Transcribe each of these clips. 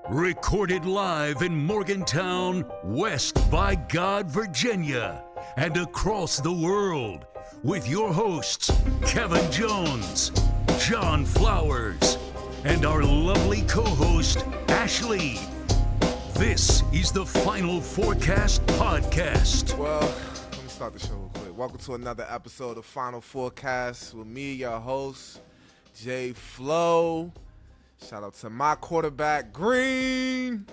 Recorded live in Morgantown, West by God, Virginia, and across the world, with your hosts, Kevin Jones, John Flowers, and our lovely co-host, Ashley. This is the Final Forecast Podcast. Well, let me start the show real quick. Welcome to another episode of Final Forecast with me, your host, Jay Flow. Shout out to my quarterback, Green.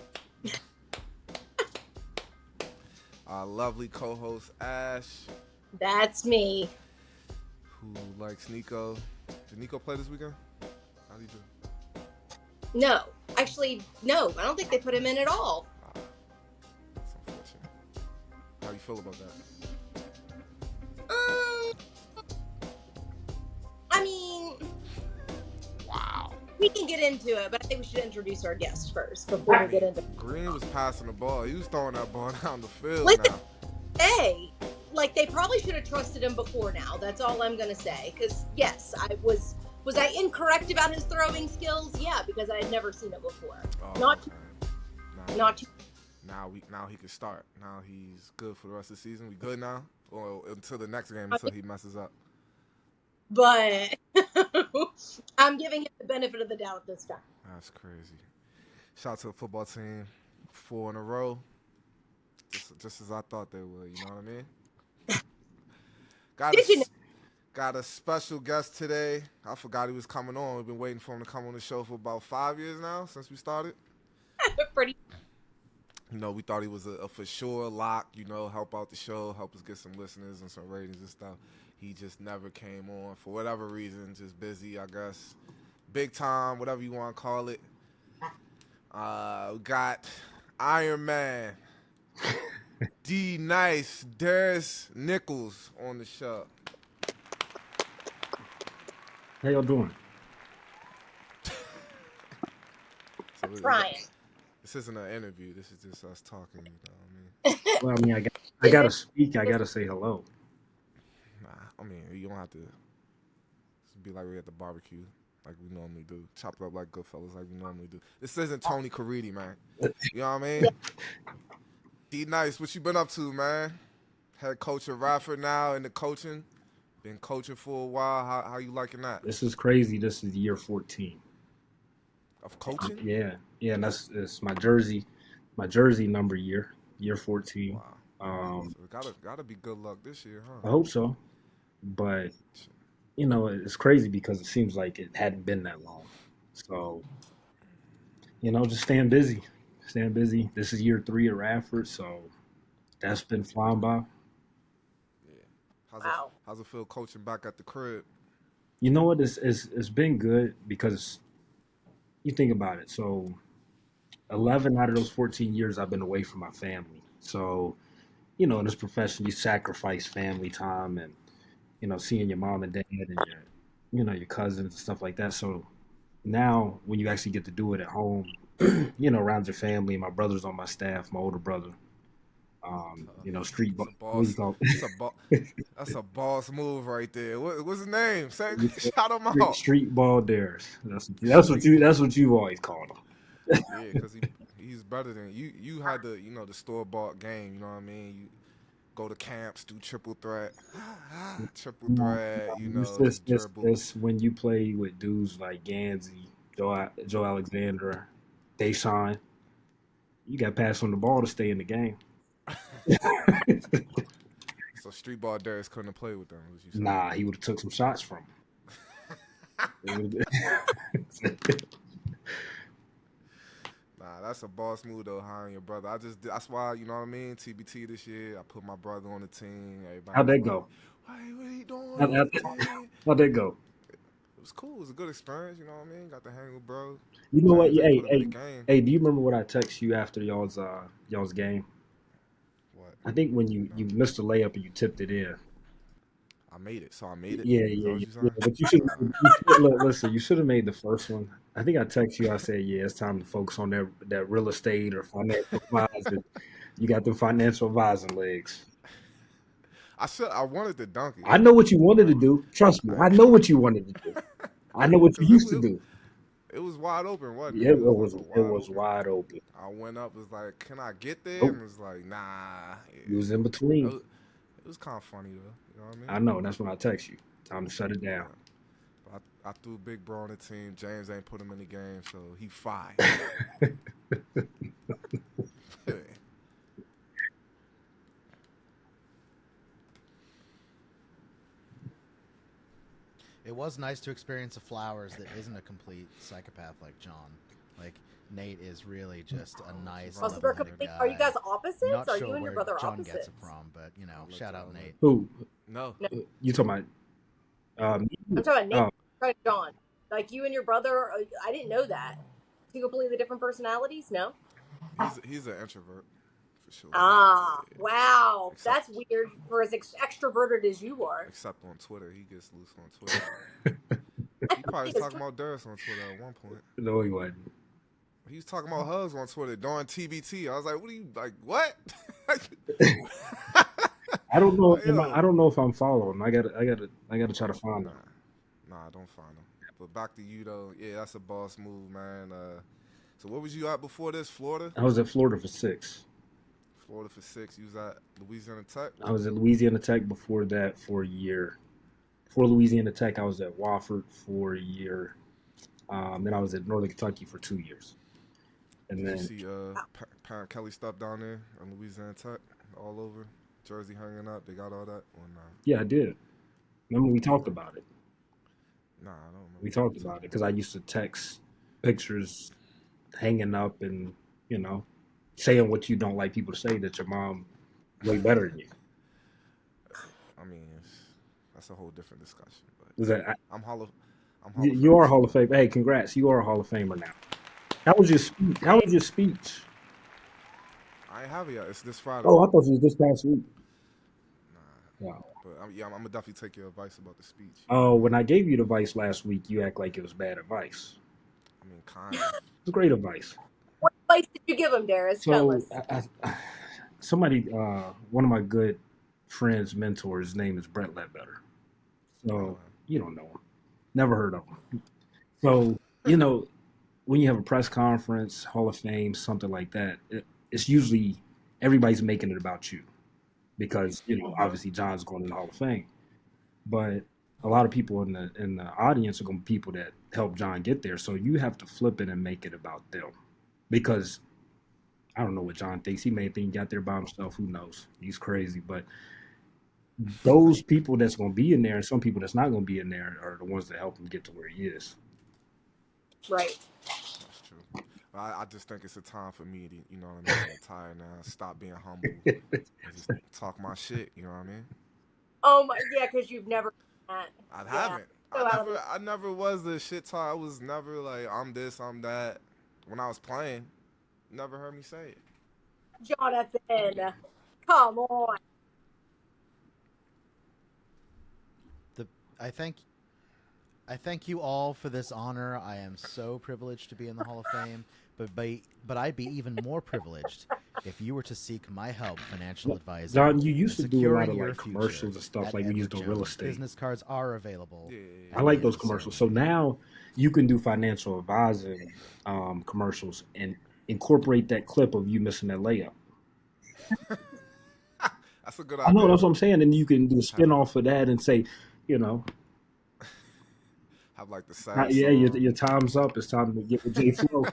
Our lovely co-host, Ash. That's me. Who likes Nico. Did Nico play this weekend? How did he do? No. Actually, no. I don't think they put him in at all. That's unfortunate. How you feel about that? I mean, Wow. we can get into it, but I think we should introduce our guest first before we get into it. Green was passing the ball. He was throwing that ball down the field Listen, now. hey, like they probably should have trusted him before now. That's all I'm gonna say. Because yes, I was I incorrect about his throwing skills? Yeah, because I had never seen it before. Oh, Not okay. not too. Now he can start. Now he's good for the rest of the season. We good now? Or until the next game until he messes up. But I'm giving him the benefit of the doubt this time. That's crazy. Shout out to the football team. 4 in a row. Just as I thought they would, you know what I mean? Did you know? Got a special guest today. I forgot he was coming on. We've been waiting for him to come on the show for about 5 years now, since we started. Pretty. You know, we thought he was a for sure lock, you know, help out the show, help us get some listeners and some ratings and stuff. He just never came on for whatever reason, just busy, I guess. Big time, whatever you want to call it. We got Iron Man, D Nice, Darris Nichols on the show. How y'all doing? So Brian. this isn't an interview. This is just us talking, you know what I mean? Well, I mean, I gotta speak. I gotta say hello. Nah, I mean, you don't have to be like we're at the barbecue, like we normally do. Chop it up like good fellas, like we normally do. This isn't Tony Caridi, man. You know what I mean? D Nice, what you been up to, man? Head coach at Radford now in the coaching. Been coaching for a while. How you liking that? This is crazy. This is year 14. Of coaching? Yeah, and it's my jersey number year 14. Wow. So gotta be good luck this year, I huh? hope so, but you know, it's crazy because it seems like it hadn't been that long. So, you know, just staying busy. This is year 3 at Radford, so that's been flying by. Yeah. How's it feel coaching back at the crib? You know what? It's been good because you think about it. So 11 out of those 14 years I've been away from my family. So, you know, in this profession, you sacrifice family time and, you know, seeing your mom and dad and your cousins and stuff like that. So now when you actually get to do it at home, you know, around your family, my brother's on my staff, my older brother, you know, street ball. That's a boss move right there. What's his name? Shout him out. Street ball Darris. That's what you always called him. Yeah, because he's better than you. You had the the store bought game. You know what I mean? You go to camps, do triple threat. You know, it's when you play with dudes like Gansey, Joe Alexander, Deshaun. You got to pass on the ball to stay in the game. So street ball Darris couldn't have played with them. Was you saying? Nah, he would have took some shots from him. Nah, that's a boss move though, hiring your brother. That's why, you know what I mean? TBT this year, I put my brother on the team. Everybody How'd that go? What are you doing? How'd that go? It was cool. It was a good experience, you know what I mean? Got to hang with bro. You know what? Hey, do you remember what I texted you after y'all's game? What? I think when you missed a layup and you tipped it in. I made it, so I made it. Yeah. But you should listen. You should have made the first one. I think I texted you. I said, "Yeah, it's time to focus on that real estate or financial advisor. You got the financial advising legs." I wanted to dunk it. I know what you wanted to do. Trust me, I know what you wanted to do. I know what you used to do. It was wide open, wasn't it? Yeah, It was like a it wide was open. wide open. I went up, was like, "Can I get there?" Nope. And was like, "Nah." You was Yeah. in between. It was kind of funny though. You know what I mean? I know. That's when I text you. Time to shut it down. But I threw Big Bro on the team. James ain't put him in the game, so he fired. It was nice to experience a Flowers that isn't a complete psychopath like John. Like Nate is really just a nice, Oh, so they're level-headed complete, guy. are you guys opposites? Not Are sure you and where your brother John opposites? gets it from, but shout out Nate. Who? No. You talking about? I'm talking about Nate Oh, and John. Like you and your brother, I didn't know that. Two completely different personalities? No? He's an introvert for sure. Ah, wow. Except- That's weird for as extroverted as you are. Except on Twitter, he gets loose on Twitter. He probably was talking about Darris on Twitter at one point. no, he wasn't. He was talking about hugs on Twitter during TBT. I was like, "What are you like? What?" I don't know. Yo. I don't know if I'm following. I gotta try to find him. Nah, don't find him. But back to you though. Yeah, that's a boss move, man. So where was you at before this? Florida? I was at Florida for 6. Florida for 6. You was at Louisiana Tech? I was at Louisiana Tech before that for a year. Before Louisiana Tech, I was at Wofford for a year. Then I was at Northern Kentucky for 2 years. And Did then you see Parent Kelly stuff down there in Louisiana Tech? All over? Jersey hanging up? They got all that? Or nah? yeah, I did. Remember we talked about it. Nah, I don't remember. We talked about it because I used to text pictures hanging up and, saying what you don't like people to say, that your mom way better than you. I mean, that's a whole different discussion. But Was that I'm Hall of you are Hall of Fame. Hey, congrats. You are a Hall of Famer now. How was your speech? I ain't have it yet. It's this Friday. Oh, I thought it was this past week. Nah. Wow. But I'm gonna definitely take your advice about the speech. Oh, when I gave you the advice last week, you act like it was bad advice. I mean, kind of. It was great advice. What advice did you give him, Darris? Tell So, us. somebody, one of my good friends, mentors, his name is Brent Ledbetter. So, you don't know him. Never heard of him. So, when you have a press conference, Hall of Fame, something like that, it's usually everybody's making it about you because, obviously John's going to the Hall of Fame. But a lot of people in the audience are going to be people that helped John get there. So you have to flip it and make it about them. Because I don't know what John thinks. He may think he got there by himself. Who knows? He's crazy. But those people that's going to be in there and some people that's not going to be in there are the ones that help him get to where he is. Right. That's true. I just think it's a time for me to, you know what I mean? I'm tired now. Stop being humble and just talk my shit. You know what I mean? Oh my, yeah, because you've never done that. I haven't. I never was the shit talk. I was never like, I'm this, I'm that. When I was playing, never heard me say it. Jonathan, come on. I thank you all for this honor. I am so privileged to be in the Hall of Fame, but I'd be even more privileged if you were to seek my help, financial advisor. John, you used to do a lot securing of your like future commercials and stuff at like we used Edward on real Jones. estate. Business cards are available. Yeah. I like those commercials. So now you can do financial advising commercials and incorporate that clip of you missing that layup. That's a good idea. I know, that's what I'm saying. And you can do a spin off of that and say, have like the sad yeah, song. your time's up. It's time to get with J Flow.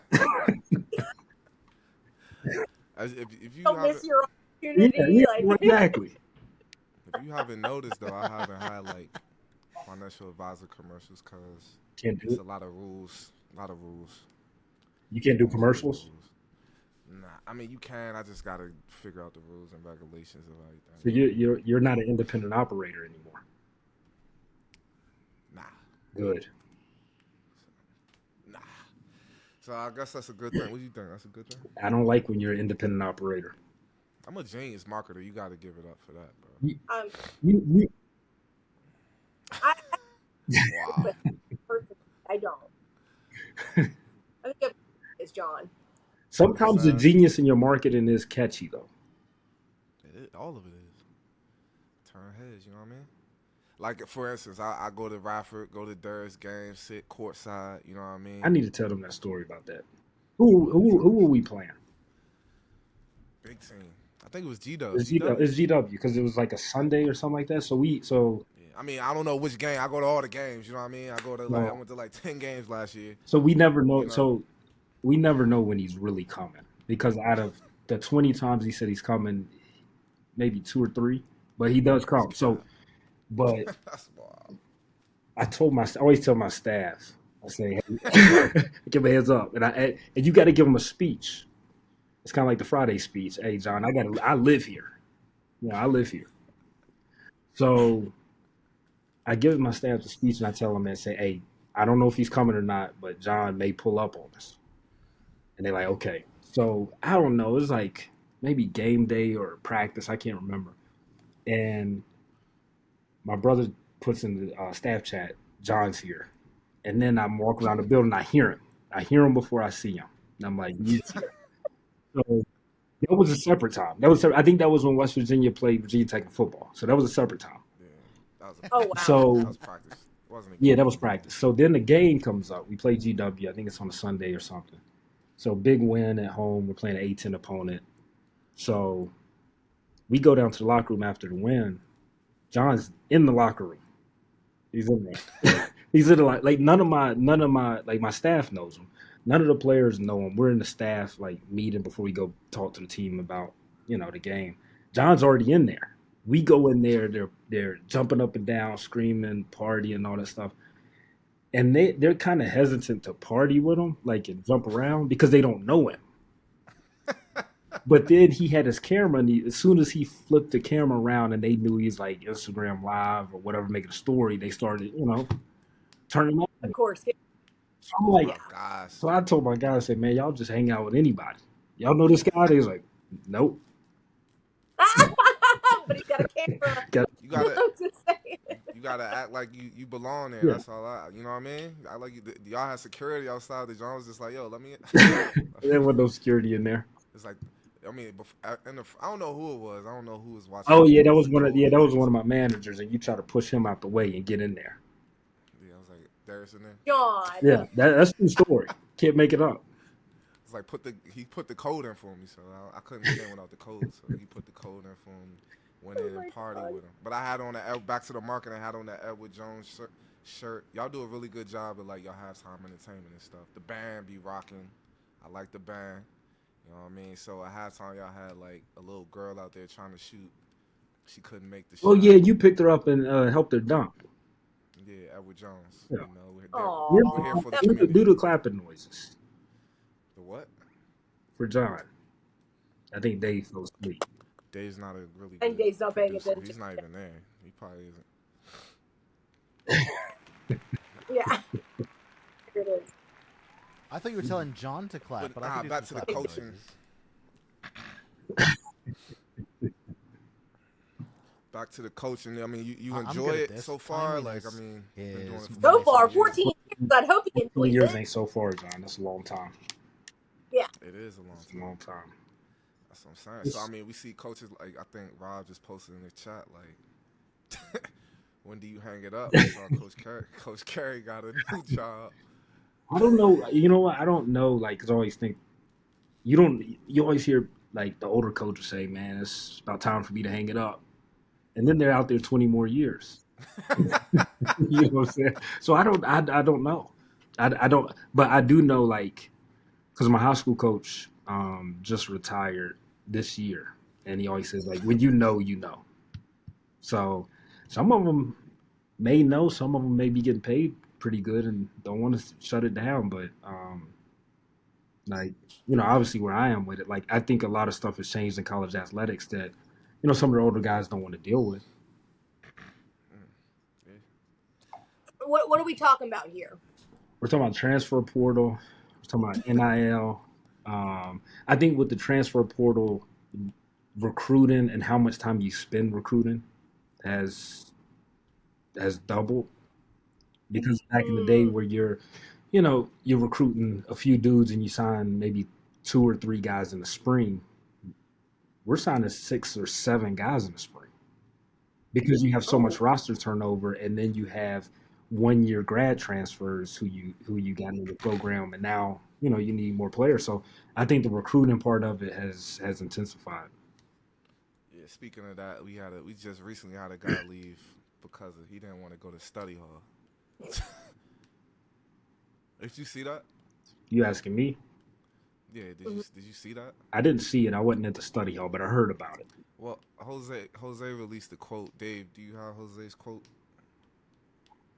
If you Don't haven't, miss your opportunity. Exactly. if you haven't noticed though, I haven't had like financial advisor commercials because Can't do it's it. a lot of rules. You can't do commercials. Nah, I mean you can. I just gotta figure out the rules and regulations and like that. So you're not an independent operator anymore. Nah. Good. Nah. So I guess that's a good thing. What do you think? That's a good thing? I don't like when you're an independent operator. I'm a genius marketer. You got to give it up for that, bro. You Wow. I don't. I think it's John. sometimes the genius in your marketing is catchy though. All of it is. Turn heads, you know what I mean? Like for instance, I go to Radford, go to Darris games, sit courtside. You know what I mean? I need to tell them that story about that. Who were we playing? Big team. I think it was G Dub. It's GW because it was like a Sunday or something like that. So Yeah. I mean, I don't know which game. I go to all the games. You know what I mean? I go to like I no. went to like 10 games last year. So we never know. You know. So we never know when he's really coming because out of the 20 times he said he's coming, maybe 2 or 3, but he does come. So, but That's wild. I always tell my staff, I say, hey, give a heads up, and you got to give them a speech. It's kind of like the Friday speech. Hey, John, I live here. I live here. So I give my staff the speech and I tell them and say, hey, I don't know if he's coming or not, but John may pull up on us. And they're like, okay. So I don't know. It was like maybe game day or practice. I can't remember. And my brother puts in the staff chat, John's here. And then I'm walking around the building. I hear him. I hear him before I see him. And I'm like, he's here. So that was a separate time. I think that was when West Virginia played Virginia Tech in football. So that was a separate time. Yeah, that was Oh wow. So that was practice. It wasn't a yeah, game. that was practice. So then the game comes up. We play GW. I think it's on a Sunday or something. So big win at home. We're playing an A10 opponent. So we go down to the locker room after the win. John's in the locker room. He's in there. He's in the like none of my like my staff knows him. None of the players know him. We're in the staff like meeting before we go talk to the team about the game. John's already in there. We go in there. They're jumping up and down, screaming, partying, all that stuff. And they're kind of hesitant to party with him, like and jump around because they don't know him. But then he had his camera, and as soon as he flipped the camera around, and they knew he's like Instagram Live or whatever, making a story, they started, turning on. Of course. So I'm like, Oh, gosh. so I told my guy, I said, man, y'all just hang out with anybody. Y'all know this guy? They was like, nope. But he's got a camera. You gotta I'm just saying. you gotta act like you belong there. Yeah. That's all you know what I mean? I like y'all have security outside. The John was just like, yo, let me. There was no security in there. It's like, I mean, I don't know who it was. I don't know who was watching. Oh yeah, that was one of my managers, and you try to push him out the way and get in there. Yeah, I was like, Darris in there. John. Yeah, that's the story. Can't make it up. It's like he put the code in for me, so I couldn't get in without the code. So he put the code in for me, went in and partied with him. But I had on back to the market. I had on that Edward Jones shirt. Y'all do a really good job of like your halftime entertainment and stuff. The band be rocking. I like the band. You know what I mean? So at halftime, y'all had like a little girl out there trying to shoot. She couldn't make the shot. Oh yeah, you picked her up and helped her dunk. Yeah, Edward Jones. Yeah. We're here for the community. Do the clapping noises The what? for John. I think Dave fell asleep. Dave's not a really And good Dave's not paying producer. attention. He's not even there. He probably isn't. Yeah. Here it is. I thought you were telling John to clap, but I could do back some to the clapping coaching. noises. Back to the coaching. I mean, you I'm enjoy good at it this. so far? Timing Like, I mean, is been doing it for my So far, 14 14 years. I'd hope he 20 enjoys years it. ain't so far, John. That's a long time. Yeah. It is a long It's a time. long time. That's what I'm saying. So, I mean, we see coaches, like, I think Rob just posted in the chat, like, when do you hang it up? I saw Coach Carey got a new job. I don't know. You know what? I don't know. Like, 'cause I always think you always hear like the older coaches say, "Man, it's about time for me to hang it up," and then they're out there 20 more years. You know what I'm saying? So I don't know. I don't, but I do know like because my high school coach just retired this year, and he always says like, "When you know." So some of them may know, some of them may be getting paid pretty good and don't want to shut it down, but like obviously where I am with it, like I think a lot of stuff has changed in college athletics that some of the older guys don't want to deal with. What are we talking about here? We're talking about transfer portal. We're talking about NIL. I think with the transfer portal, recruiting and how much time you spend recruiting has doubled. Because back in the day where you're recruiting a few dudes and you sign maybe 2 or 3 guys in the spring, we're signing 6 or 7 guys in the spring. because you have so much roster turnover, and then you have 1 year grad transfers who you got into the program, and now you need more players. So I think the recruiting part of it has intensified. Yeah, speaking of that, we just recently had a guy leave because he didn't want to go to study hall. Did you see that? You asking me? Yeah, did you see that? I didn't see it. I wasn't at the study hall, but I heard about it. Well, Jose released a quote. Dave, do you have Jose's quote?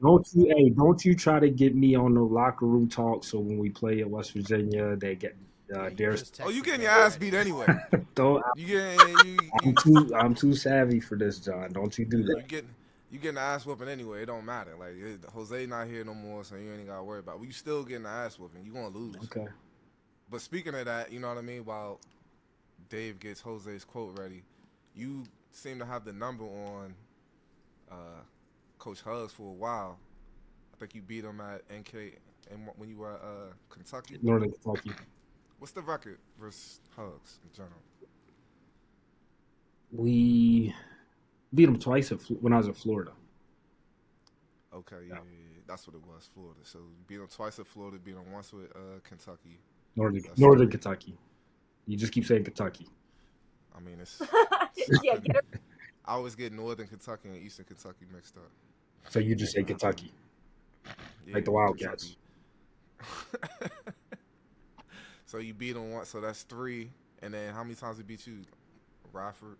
Don't you try to get me on the locker room talk. So when we play at West Virginia, they get Yeah, you Darris. just Oh, you texted getting Kevin your ass already. beat anyway. Don't. You getting I'm too savvy for this, John. Don't you do that. you getting you getting the ass whooping anyway. It don't matter. Like Jose not here no more, so you ain't gotta worry about it. But you still getting the ass whooping. You gonna lose. Okay. But speaking of that, you know what I mean. While Dave gets Jose's quote ready, you seem to have the number on uh, Coach Huggs for a while. I think you beat him at NK and when you were at Kentucky. Northern Kentucky. What's the record versus Huggs in general? We beat them twice when I was at Florida. Okay, yeah, that's what it was, Florida. So you beat them twice at Florida, beat them once with Kentucky. Northern Kentucky. You just keep saying Kentucky. I mean, it's Yeah, get her. I always get Northern Kentucky and Eastern Kentucky mixed up. So you just say Kentucky, Yeah, like the Wildcats. So you beat them once, so that's 3. And then how many times he beat you? Radford.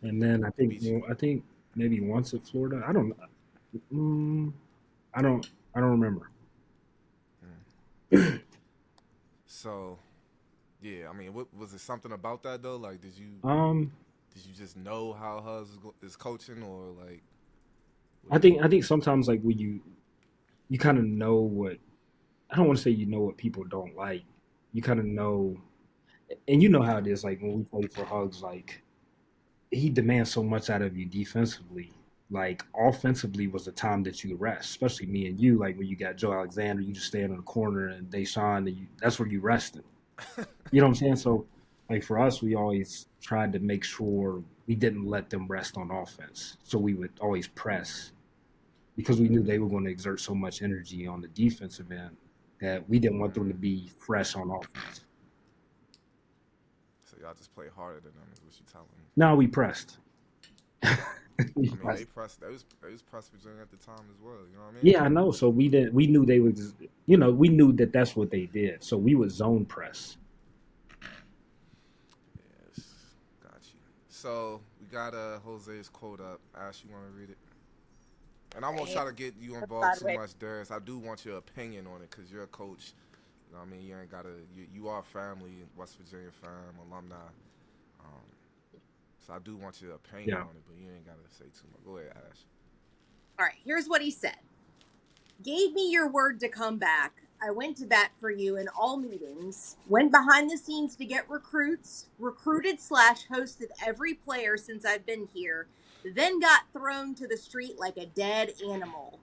And then I think Beat you. maybe once at Florida. I don't. I don't remember. So, yeah, I mean, what was it? Something about that though? Like, did you just know how Huggs is coaching, or like? I think sometimes like when you kind of know what, I don't want to say you know what people don't like. You kind of know, and you know how it is. Like when we played for Huggs, like he demands so much out of you defensively. Like offensively was the time that you rest, especially me and you. Like when you got Joe Alexander, you just stand in the corner, and Deshaun, and that's where you rested. You know what I'm saying? So, like for us, we always tried to make sure we didn't let them rest on offense. So we would always press because we knew they were going to exert so much energy on the defensive end that we didn't want them to be fresh on offense. So y'all just play harder than them, is what you telling me? Now we pressed. I mean, they pressed. They was pressed Virginia at the time as well. You know what I mean? Yeah, I know. So we didn't. We knew they would. We knew that that's what they did. So we would zone press. Yes, got you. So we got Jose's quote up. Ash, you want to read it? And I won't try to get you involved too much, Darris. I do want your opinion on it because you're a coach. You know what I mean? You ain't gotta. You are family, West Virginia fam, alumni. So I do want your opinion on it, but you ain't gotta say too much. Go ahead, Ash. All right, here's what he said. Gave me your word to come back. I went to bat for you in all meetings, went behind the scenes to get recruits, recruited/hosted every player since I've been here, then got thrown to the street like a dead animal, ...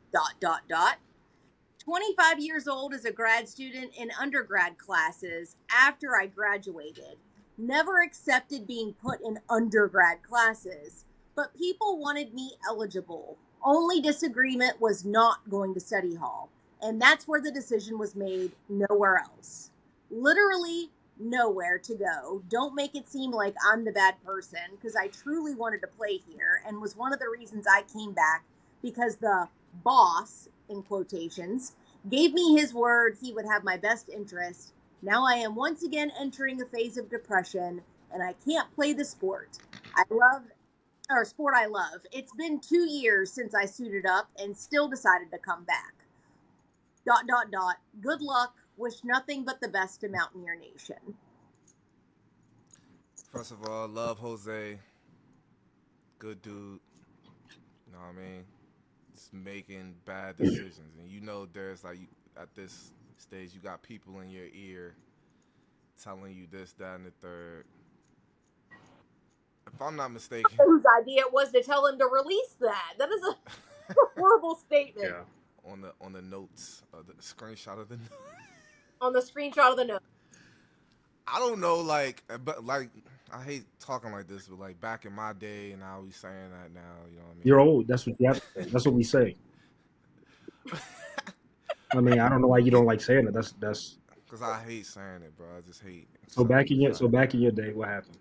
25 years old as a grad student in undergrad classes after I graduated. Never accepted being put in undergrad classes, but people wanted me eligible. Only disagreement was not going to study hall, and that's where the decision was made, nowhere else. Literally nowhere to go. Don't make it seem like I'm the bad person, because I truly wanted to play here and was one of the reasons I came back, because the boss, in quotations, gave me his word he would have my best interest. Now I am once again entering a phase of depression, and I can't play the sport I love. It's been 2 years since I suited up and still decided to come back. ... Good luck. Wish nothing but the best to Mountaineer Nation. First of all, love Jose. Good dude. You know what I mean? Just making bad decisions. And you know there's like at this stage you got people in your ear telling you this, that, and the third. If I'm not mistaken. Whose idea it was to tell him to release that? That is a horrible statement. Yeah. On the notes, the screenshot of the On the screenshot of the note. I don't know, but I hate talking like this, but like back in my day, and I always saying that now. You know what I You're mean? old. That's what you have to say. That's what we say. I mean, I don't know why you Yeah, don't like saying it. That's cause I hate saying it, bro. I just hate so accepting the fact. back in your day, what happened?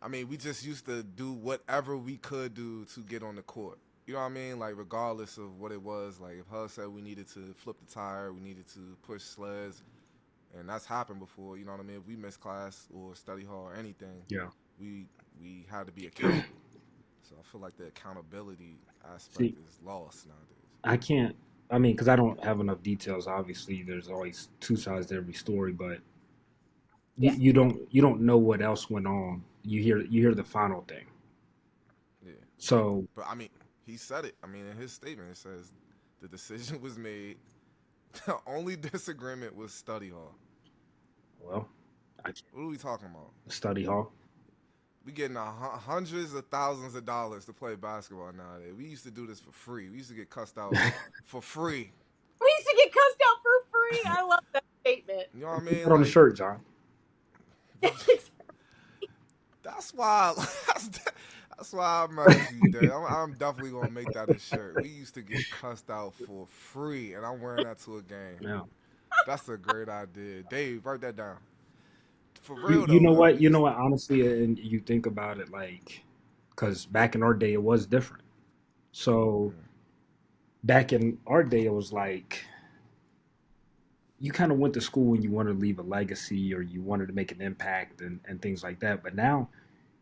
I mean, we just used to do whatever we could do to get on the court. You know what I mean? Like regardless of what it was. Like if Hug said we needed to flip the tire, we needed to push sleds, and that's happened before. You know what I mean? If we missed class or study hall or anything, Yeah. we we had to be accountable. So I feel like the accountability aspect See, is lost nowadays. I can't. I mean, because I don't have enough details. Obviously, there's always two sides to every story, but Yeah. you don't know what else went on. You hear the final thing. Yeah, So but I mean, he said it. I mean, in his statement, it says the decision was made. The only disagreement was study hall. well, I can't What are we talking about? study hall. We getting hundreds of thousands of dollars to play basketball nowadays. We used to do this for free. We used to get cussed out for free. We used to get cussed out for free. I love that statement. You know what I Put mean? that on the Like shirt, John. that's why. That's why I'm mad you, Dave. I'm definitely gonna make that a shirt. We used to get cussed out for free, and I'm wearing that to a game. Yeah. That's a great idea, Dave. Write that down. For You real though, man. We you know used what? Honestly, and you think about it, like, because back in our day, it was different. So mm, back in our day, it was like you kind of went to school and you wanted to leave a legacy or you wanted to make an impact and things like that. But now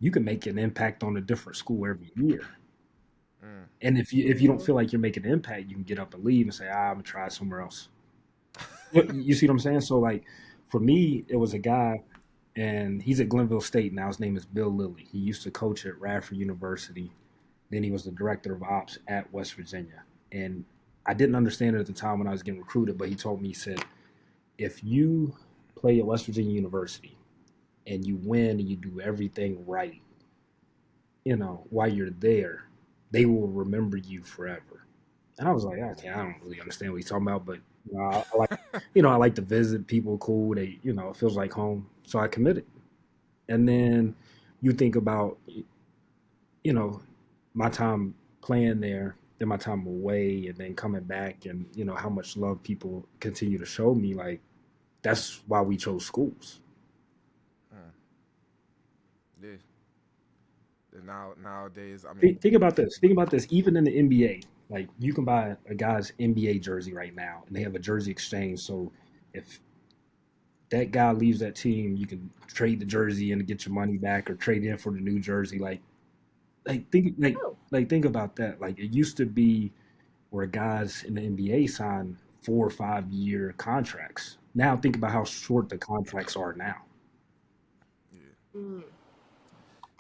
you can make an impact on a different school every year. mm. And if you don't feel like you're making an impact, you can get up and leave and say, I'm gonna try somewhere else. You see what I'm saying? So like for me, it was a guy and he's at Glenville State now. His name is Bill Lilly. He used to coach at Radford University. Then he was the director of ops at West Virginia. And I didn't understand it at the time when I was getting recruited, but he told me, he said, if you play at West Virginia University and you win and you do everything right, while you're there, they will remember you forever. And I was like, okay, I don't really understand what he's talking about, but I like, I like to visit people. Cool, they, it feels like home. So I committed. And then you think about, you know, my time playing there, then my time away, and then coming back, and how much love people continue to show me. Like that's why we chose schools. Mm. Yeah. And nowadays, I mean, Think about this. Think about this. Even in the NBA, like you can buy a guy's NBA jersey right now, and they have a jersey exchange. So if that guy leaves that team, you can trade the jersey and get your money back, or trade in for the new jersey. Oh, Think about that. Like it used to be where guys in the NBA sign 4 or 5 year contracts. Now think about how short the contracts are now. yeah, mm.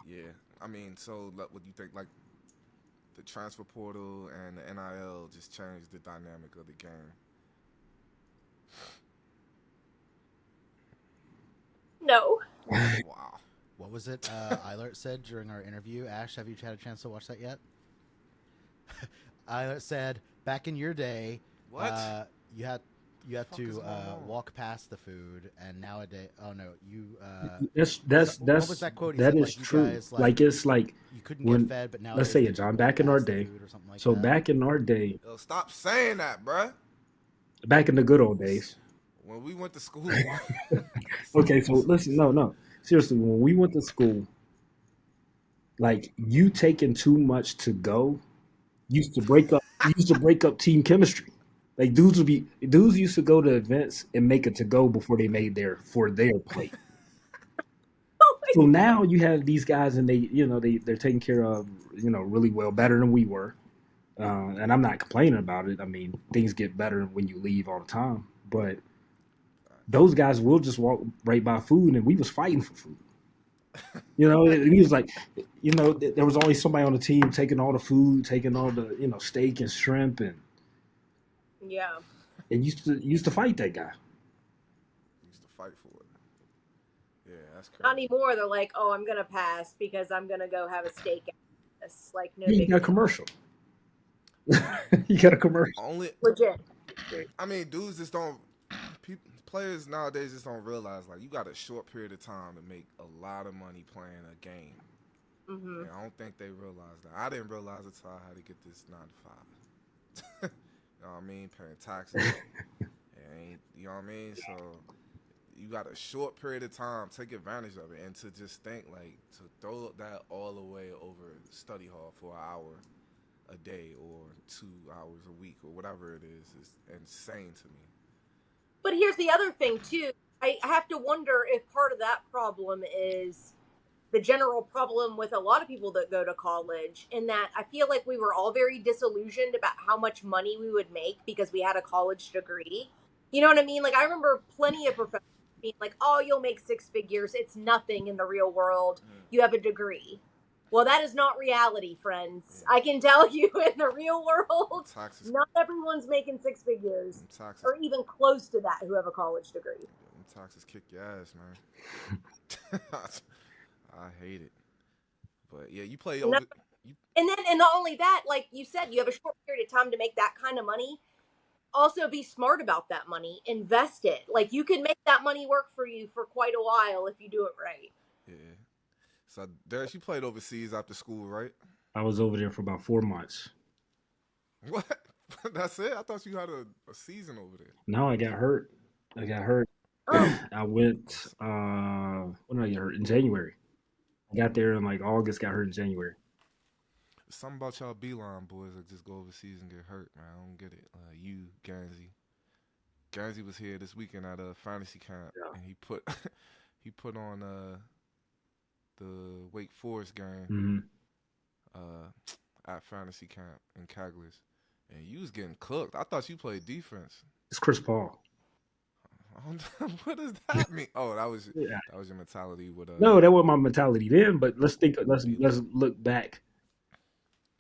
yeah. I mean, so what do you think? Like the transfer portal and the NIL just changed the dynamic of the game. No. Wow. What was it Eilert said during our interview? Ash, have you had a chance to watch that yet? Eilert said, back in your day, What? you had Fuck to is going on? walk past the food, and nowadays, oh no, you. What was that quote? He That said, is like, you true. guys, Like it's like you couldn't get when, fed, but let's nowadays say they it, just John, walk back in our past the day. food or something like So that. back in our day, Yo, stop saying that, bruh. back in the good old days. When we went to school, Okay, so listen, no, seriously, when we went to school, like you taking too much to go used to break up team chemistry. Like dudes used to go to events and make it to go before they made their plate. Oh So my now you have these guys and they're taken care of really well, better than we were. And I'm not complaining about it. I mean, things get better when you leave all the time, but those guys will just walk right by food, and we was fighting for food. He was like, there was always somebody on the team taking all the food, taking all the steak and shrimp, Yeah. and used to fight that guy. used to fight for it. Yeah, that's Not crazy. anymore. They're like, oh, I'm gonna pass because I'm gonna go have a steak. It's like no Yeah, you big got a deal. commercial. You got a commercial. Only, Legit. I mean, dudes just don't. players nowadays just don't realize like you got a short period of time to make a lot of money playing a game. Mm-hmm. And I don't think they realize that. I didn't realize it until I had to get this 9 to 5. You know what I mean? Paying taxes. And you know what I mean? So you got a short period of time. Take advantage of it, and to just think like to throw that all away over study hall for an hour a day or 2 hours a week or whatever it is insane to me. But here's the other thing too. I have to wonder if part of that problem is the general problem with a lot of people that go to college, in that I feel like we were all very disillusioned about how much money we would make because we had a college degree. You know what I mean? Like I remember plenty of professors being like, "Oh, you'll make 6 figures. It's nothing in the real world. You have a degree." Well, that is not reality, friends. I can tell you, in the real world, Taxes, not everyone's making 6 figures, taxes, or even close to that, who have a college degree. taxes kick your ass, man. I hate it. But yeah, you play over. And not only that, like you said, you have a short period of time to make that kind of money. Also, be smart about that money. Invest it. Like you can make that money work for you for quite a while if you do it right. Yeah. So, Darris, you played overseas after school, right? I was over there for about 4 months. What? That's it? I thought you had a season over there. No, I got hurt. Oh. I went, when did I get hurt? In January. I got there in like August, got hurt in January. Something about y'all Beeline boys that just go overseas and get hurt, man. I don't get it. You, Gansey. Gansey was here this weekend at a fantasy camp, and he put on the Wake Forest game at fantasy camp in Caglers, and you was getting cooked. I thought you played defense. It's Chris Paul. What does that mean? Oh, that was your mentality with No, that wasn't my mentality then. But let's look back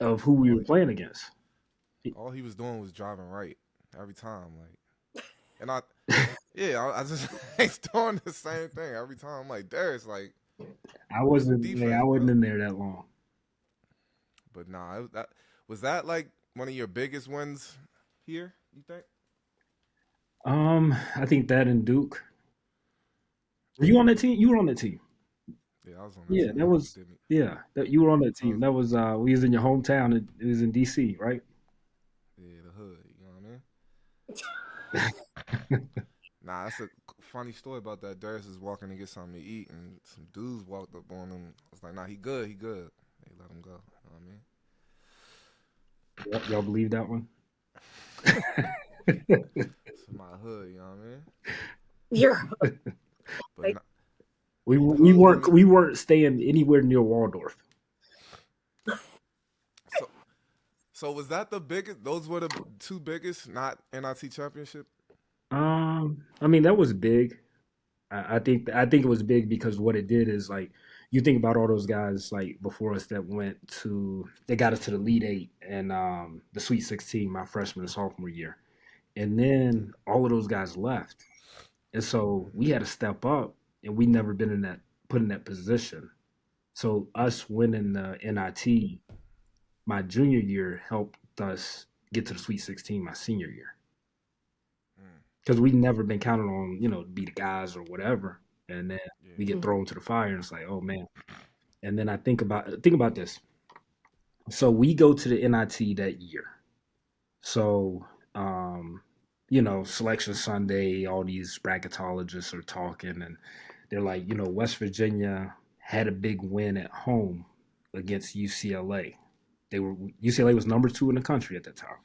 of who we were playing against. All he was doing was driving right every time, like, and I just he's doing the same thing every time. I'm like, Darris, like, I wasn't defense, in there that long. But nah, was that like one of your biggest wins here, you think? I think that and Duke. Were you on that team? You were on that team. Yeah, I was on that team. That was you were on that team. That was we was in your hometown. It was in DC, right? Yeah, the hood. You know what I mean? Nah, that's a funny story about that. Darris is walking to get something to eat, and some dudes walked up on him. I was like, nah, he good. They let him go. You know what I mean? Y'all believe that one? It's my hood. You know what I mean? You're. But we weren't staying anywhere near Waldorf. So was that the biggest? Those were the two biggest, not NIT championship. I mean that was big. I think it was big because what it did is like you think about all those guys like before us that got us to the Elite Eight and the Sweet 16 my freshman and sophomore year, and then all of those guys left, and so we had to step up, and we never been put in that position. So us winning the NIT my junior year helped us get to the Sweet 16 my senior year. Because we'd never been counted on, to be the guys or whatever. And then we get thrown to the fire and it's like, oh man. And then I think about this. So we go to the NIT that year. So, Selection Sunday, all these bracketologists are talking and they're like, West Virginia had a big win at home against UCLA. UCLA was number 2 in the country at that time.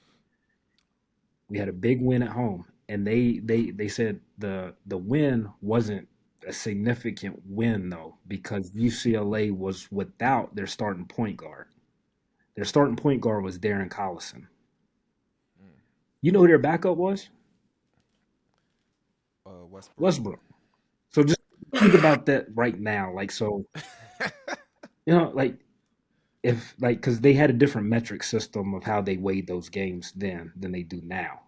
We had a big win at home. And they said the win wasn't a significant win, though, because UCLA was without their starting point guard. Their starting point guard was Darren Collison. You know who their backup was? Westbrook. So just think about that right now. Like, so, because they had a different metric system of how they weighed those games then than they do now.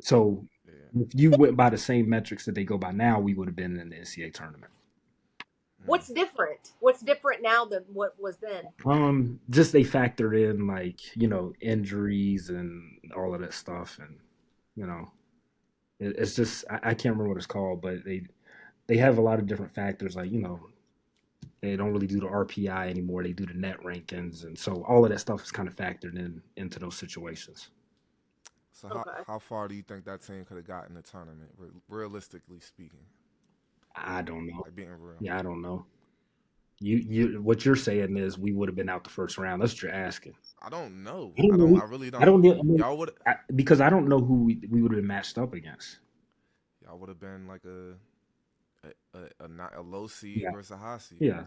So if you went by the same metrics that they go by now, we would have been in the NCAA tournament. What's different? What's different now than what was then? Just they factored in injuries and all of that stuff, and It's just I can't remember what it's called, but they have a lot of different factors. Like they don't really do the RPI anymore. They do the net rankings, and so all of that stuff is kind of factored in into those situations. So Okay. how far do you think that team could have got in the tournament, realistically speaking? I don't know. Like being real. Yeah, I don't know. You what you're saying is we would have been out the first round. That's what you're asking. I don't know. I don't know. I really I don't. don't. I mean, Y'all would because I don't know who we would have been matched up against. y'all would have been like a low seed Yeah. versus a high seed. Yeah,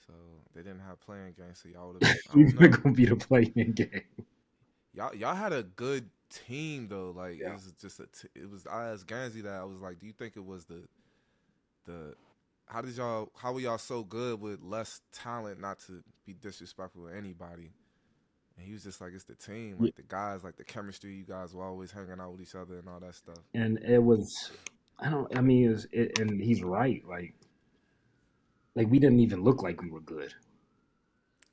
So they didn't have playing games, so y'all would have. I we don't were know. gonna be the playing game. Y'all had a good team though. Like Yeah. it was just it was. I asked Gansey that. I was like, do you think it was the how were y'all so good with less talent? Not to be disrespectful to anybody. And he was just like, it's the team, like the guys, like the chemistry. You guys were always hanging out with each other and all that stuff. And it was, I don't. I mean, and he's right. Like we didn't even look like we were good.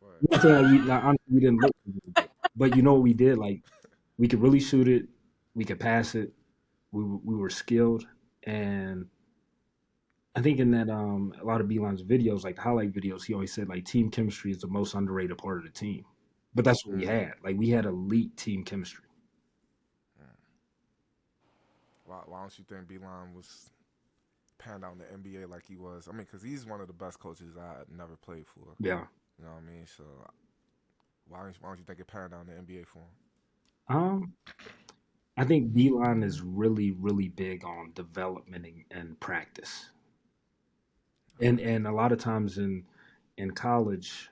Right. I'm not saying honestly, we didn't look like we were good. But you know what we did? Like we could really shoot it. We could pass it. We were skilled, and I think in that a lot of Beeline's videos, like the highlight videos, he always said like team chemistry is the most underrated part of the team. But that's what we had. Like we had elite team chemistry. Why don't you think Beeline was panned out in the NBA like he was? I mean, because he's one of the best coaches I never played for. Yeah. You know what I mean? So why don't you think it panned out in the NBA for him? I think Beeline is really, really big on development and practice. And a lot of times in college,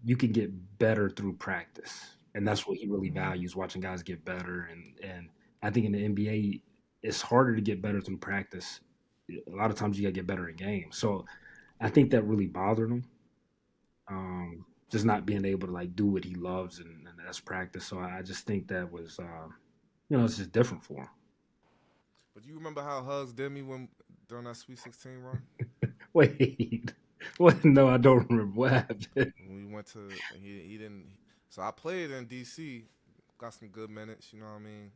you can get better through practice. And that's what he really values, watching guys get better. And I think in the NBA, it's harder to get better through practice. A lot of times you got to get better in games. So I think that really bothered him. Just not being able to like do what he loves and that's practice. So I just think that was, it's just different for him. But you remember how Hugs did me during that Sweet 16 run? Wait, what? No, I don't remember what happened. When we went to, he didn't. So I played in DC, got some good minutes. You know what I mean?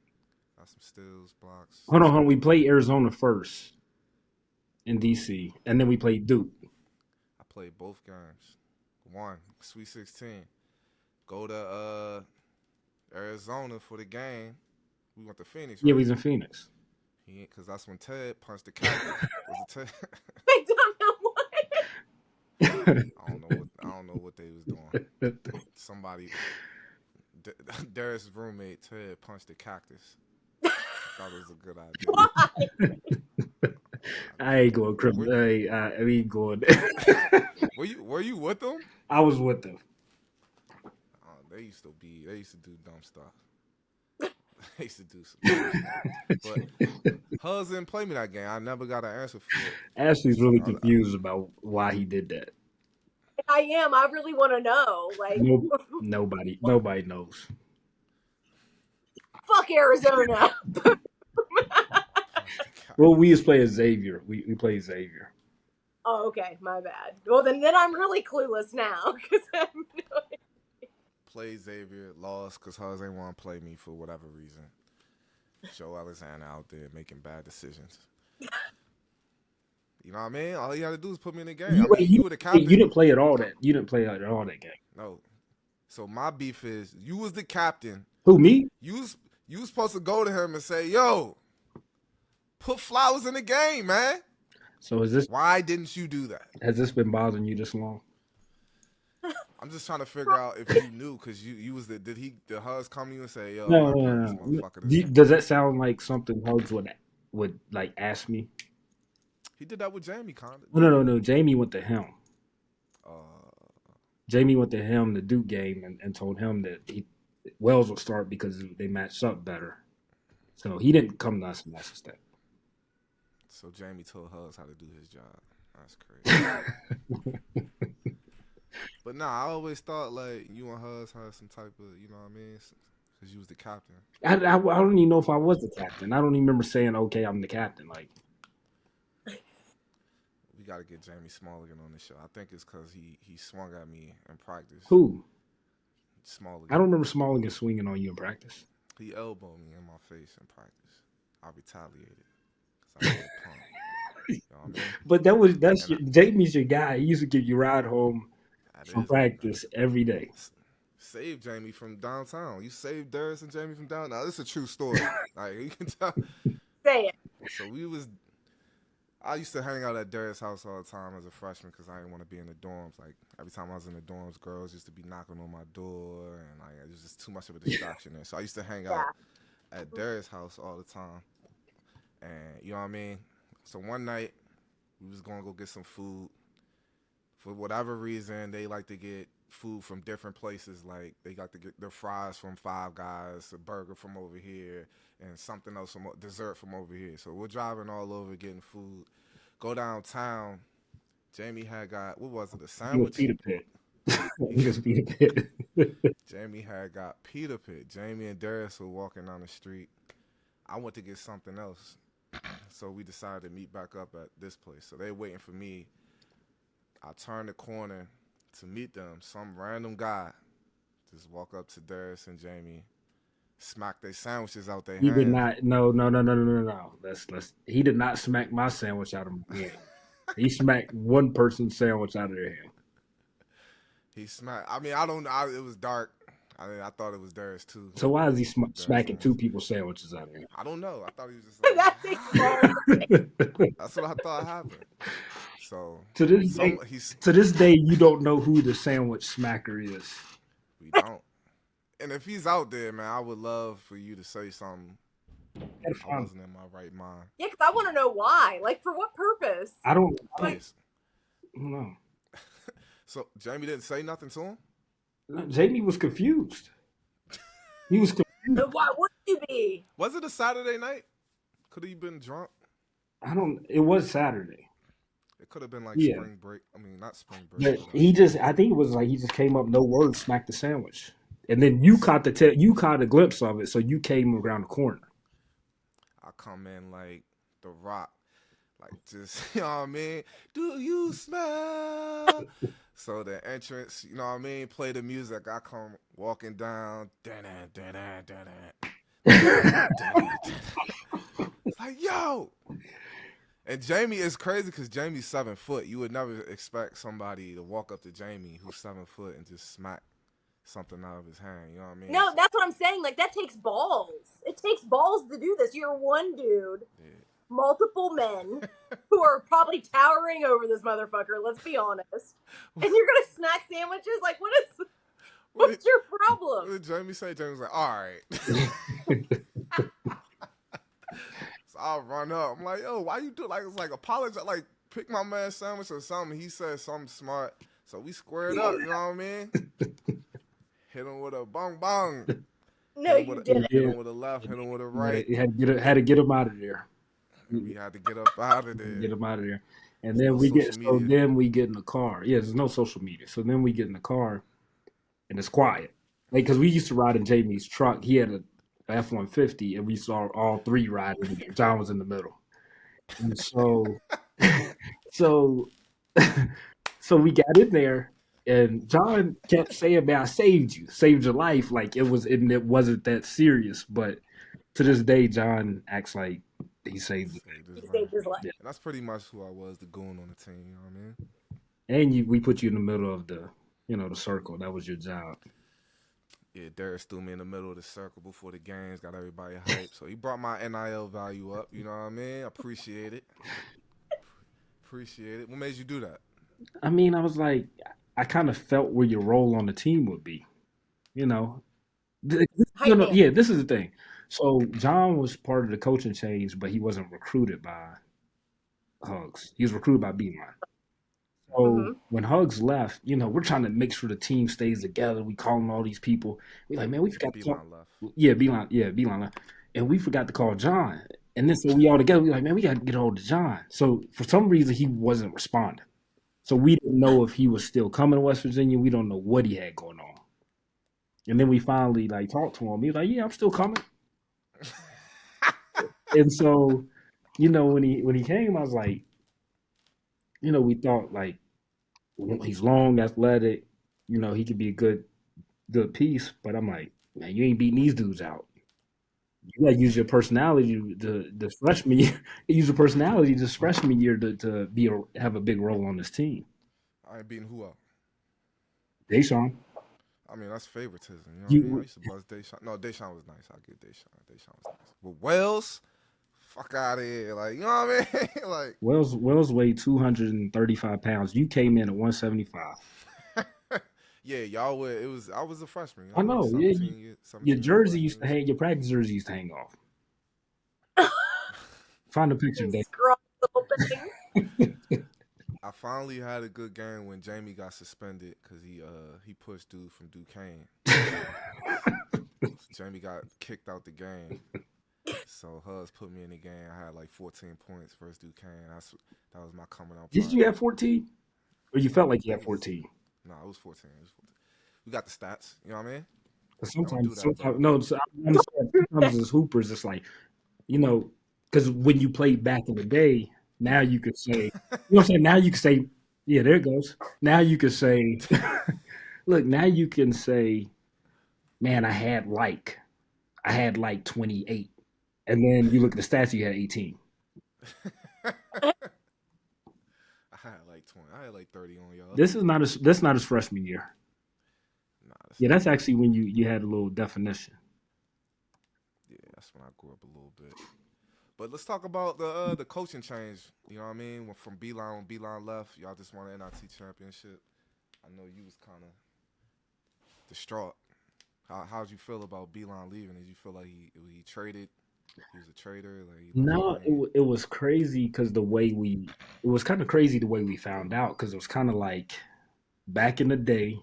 Got some steals, blocks. Hold on. We played Arizona first in DC, and then we played Duke. I played both games. One Sweet 16. Go to Arizona for the game. We went to Phoenix. Right? Yeah, we was in Phoenix. Because that's when Ted punched the cactus. I don't know what. I don't know what they was doing. Somebody, Darris' roommate Ted punched the cactus. Thought it was a good idea. Why? I ain't going criminal. I ain't going. Were you with them? I was with them. They used to do dumb stuff. They used to do some stuff. But Huz didn't play me that game. I never got an answer for it. Ashley's really confused about why he did that. I am. I really want to know. Like nobody knows. Fuck Arizona. Well, we just play as Xavier. We play Xavier. Oh, okay. My bad. Well, then I'm really clueless now because I'm Play Xavier, lost because Huz ain't want to play me for whatever reason. Joe Alexander out there making bad decisions. You know what I mean? All you had to do is put me in the game. You were the captain. You didn't play at all that. You didn't play at all that game. No. So my beef is you was the captain. Who, me? You was supposed to go to him and say, "Yo, put Flowers in the game, man." So is this? Why didn't you do that? Has this been bothering you this long? I'm just trying to figure out if you knew because you was did Huz come to you and say, "Yo, no. Does that sound like something Huz would like ask me? He did that with Jamie, kind of. No. Jamie went to him. Jamie went to him the Duke game and told him that Wells would start because they matched up better. So he didn't come to us and ask us that. So Jamie told Huz how to do his job. That's crazy. But nah, I always thought like you and Huz had some type of, you know what I mean? Because you was the captain. I don't even know if I was the captain. I don't even remember saying, "Okay, I'm the captain." Like, we got to get Jamie Smalligan on the show. I think it's because he swung at me in practice. Who? Smalligan. I don't remember Smalligan swinging on you in practice. He elbowed me in my face in practice. I retaliated because I'm a little punk. You know what I mean? But that's And Jamie's your guy. He used to give you a ride home that from is my guy. practice every day. Save Jamie from downtown. You saved Darris and Jamie from downtown. Now, this is a true story. Like, you can tell. Say it. So I used to hang out at Darris' house all the time as a freshman because I didn't want to be in the dorms. Like, every time I was in the dorms, girls used to be knocking on my door, and like it was just too much of a distraction there. So I used to hang out at Darris' house all the time, and you know what I mean. So one night we was gonna go get some food. For whatever reason, they like to get food from different places. Like they got to get their fries from Five Guys, a burger from over here, and something else from dessert from over here. So we're driving all over getting food. Go downtown. Jamie had got, what was it, a sandwich? Peter Pit. He was Peter Pit. Jamie had got Peter Pit. Jamie and Darris were walking down the street. I went to get something else. So we decided to meet back up at this place. So they waiting for me. I turned the corner to meet them. Some random guy just walk up to Darris and Jamie, smack their sandwiches out their hands. He did not. No. He did not smack my sandwich out of my hand. He smacked one person's sandwich out of their hand. He smacked. I mean, I don't know. It was dark. I thought it was Darris too. So why is he smacking two people's sandwiches out of here? I don't know. I thought he was just like, That takes far. that's what I thought happened. So to this day, you don't know who the sandwich smacker is. We don't. And if he's out there, man, I would love for you to say something. I wasn't in my right mind. Yeah, because I want to know why. Like, for what purpose? I don't know. So Jamie didn't say nothing to him? No, Jamie was confused. He was confused. Why would you be? Was it a Saturday night? Could he been drunk? It was Saturday. It could have been like spring break. I mean, not spring break. But I think it was like he just came up, no words, smacked the sandwich. And then you caught a glimpse of it, so you came around the corner. I come in like The Rock. Like, just, you know what I mean? Do you smell? So the entrance, you know what I mean? Play the music. I come walking down. It's like, yo. And Jamie is crazy because Jamie's 7 foot. You would never expect somebody to walk up to Jamie who's 7 foot and just smack something out of his hand. You know what I mean? No, that's what I'm saying. Like, that takes balls. It takes balls to do this. You're one dude. Yeah. Multiple men who are probably towering over this motherfucker, let's be honest. And you're going to snack sandwiches? Like, what's your problem? What did Jamie say? Jamie was like, all right. So I'll run up. I'm like, yo, why you do like, it's like apologize, like pick my man's sandwich or something. He said something smart. So we squared up, you know what I mean? Hit him with a bong bong. No, you didn't. Hit him with a left, hit him with a right. You had to get him out of there. We had to get up out of there. Get him out of there. And then we get in the car. Yeah, there's no social media. So then we get in the car and it's quiet. Like, because we used to ride in Jamie's truck. He had a F-150 and we saw all three riding there. John was in the middle. And so we got in there and John kept saying, man, I saved your life. Like it wasn't that serious. But to this day, John acts like he saved his life. Yeah. And that's pretty much who I was, the goon on the team, you know what I mean? And we put you in the middle of the circle. That was your job. Yeah, Darris threw me in the middle of the circle before the games, got everybody hyped. So he brought my NIL value up, you know what I mean? Appreciate it. What made you do that? I mean, I was like, I kind of felt where your role on the team would be. You know? This is the thing. So John was part of the coaching change, but he wasn't recruited by Hugs. He was recruited by Beeline. So when Hugs left, we're trying to make sure the team stays together. We calling all these people. We're like, man, we forgot to call. Beeline left. And we forgot to call John. And then so we all together, we're like, man, we got to get hold of John. So for some reason, he wasn't responding. So we didn't know if he was still coming to West Virginia. We don't know what he had going on. And then we finally talked to him. He was like, yeah, I'm still coming. And so, when he came, I was like, we thought he's long, athletic, he could be a good piece. But I'm like, man, you ain't beating these dudes out. You gotta use your personality to this freshman year. Use your personality this freshman year to have a big role on this team. I ain't beating who up. Deshaun, I mean, that's favoritism. You know what I mean? I you used to buzz Deshaun. No, Deshaun was nice. I get Deshaun. Deshaun was nice. But Wells, fuck out of here. Like, you know what I mean? Like, Wells weighed 235 pounds. You came in at 175. yeah, y'all were. It was. I was a freshman. You know I what I mean? know. Yeah, 17 your years jersey freshman. used to hang. Your practice jersey used to hang off. Find a picture, Dave. Scrawl little thing. I finally had a good game when Jamie got suspended because he pushed dude from Duquesne. Jamie got kicked out the game. So Huz put me in the game. I had like 14 points versus Duquesne. That was my coming out. Did you have 14? Or you felt like you had 14? No, it was 14. We got the stats. You know what I mean? Sometimes no. So I understand. Sometimes as hoopers, it's like, because when you played back in the day, now you could say, you know what I'm saying? Now you can say, yeah, there it goes. Now you can say, look, now you can say, man, I had like 28. And then you look at the stats, you had 18. I had like 20. I had like 30 on y'all. That's not his freshman year. Nah, That's actually when you had a little definition. Yeah, that's when I grew up a little bit. But let's talk about the coaching change. You know what I mean? From Beeline, when Beeline left, y'all just won an NIT championship. I know you was kind of distraught. How'd you feel about Beeline leaving? Did you feel like he traded? He was a trader. Like No, it was crazy because it was kind of crazy the way we found out because it was kind of like back in the day,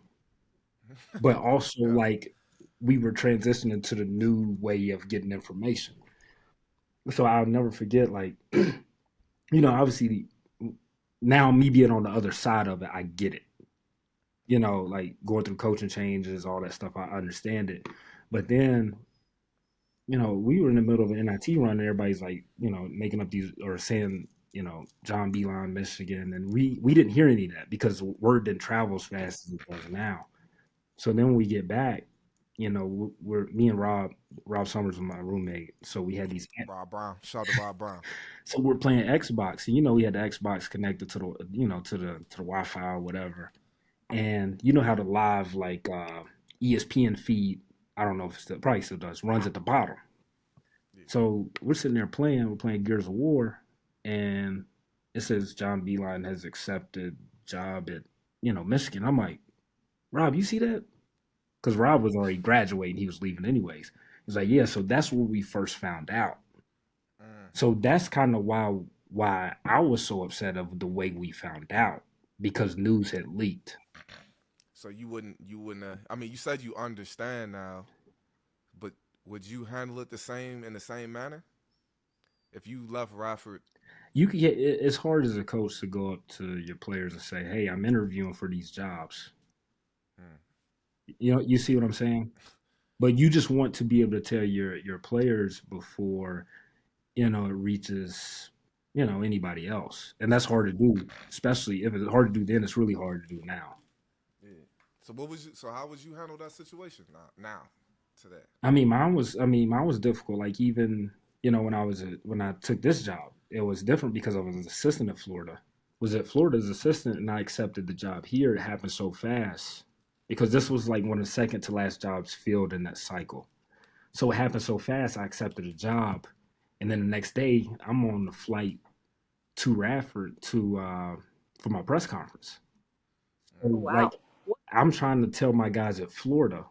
but also Yeah. like we were transitioning to the new way of getting information. So I'll never forget, like, obviously now me being on the other side of it, I get it. Like going through coaching changes, all that stuff, I understand it. But then we were in the middle of an NIT run, and everybody's like, making up these or saying, John Beeline, Michigan, and we didn't hear any of that because word didn't travel as fast as it does now. So then when we get back, we're me and Rob Summers was my roommate, so we had these. Rob Brown, shout out to Rob Brown. So we're playing Xbox, and we had the Xbox connected to the to the Wi-Fi or whatever, and you know how the live like ESPN feed. I don't know if it probably still does. Runs at the bottom. So we're sitting there playing. We're playing Gears of War, and it says John Beeline has accepted job at Michigan. I'm like, Rob, you see that? Because Rob was already graduating. He was leaving anyways. He's like, yeah. So that's where we first found out. So that's kind of why I was so upset of the way we found out because news had leaked. So you wouldn't. I mean, you said you understand now, but would you handle it in the same manner? If you left Radford, you can get. It's hard as a coach to go up to your players and say, "Hey, I'm interviewing for these jobs." You see what I'm saying? But you just want to be able to tell your players before it reaches anybody else, and that's hard to do, especially if it's hard to do then. It's really hard to do now. So how would you handle that situation now today? I mean, mine was difficult. Like even when I took this job, it was different because I was an assistant at Florida. Was at Florida's assistant, and I accepted the job here. It happened so fast because this was like one of the second to last jobs filled in that cycle. So it happened so fast. I accepted a job, and then the next day I'm on the flight to Radford for my press conference. So, Wow. Like I'm trying to tell my guys at Florida,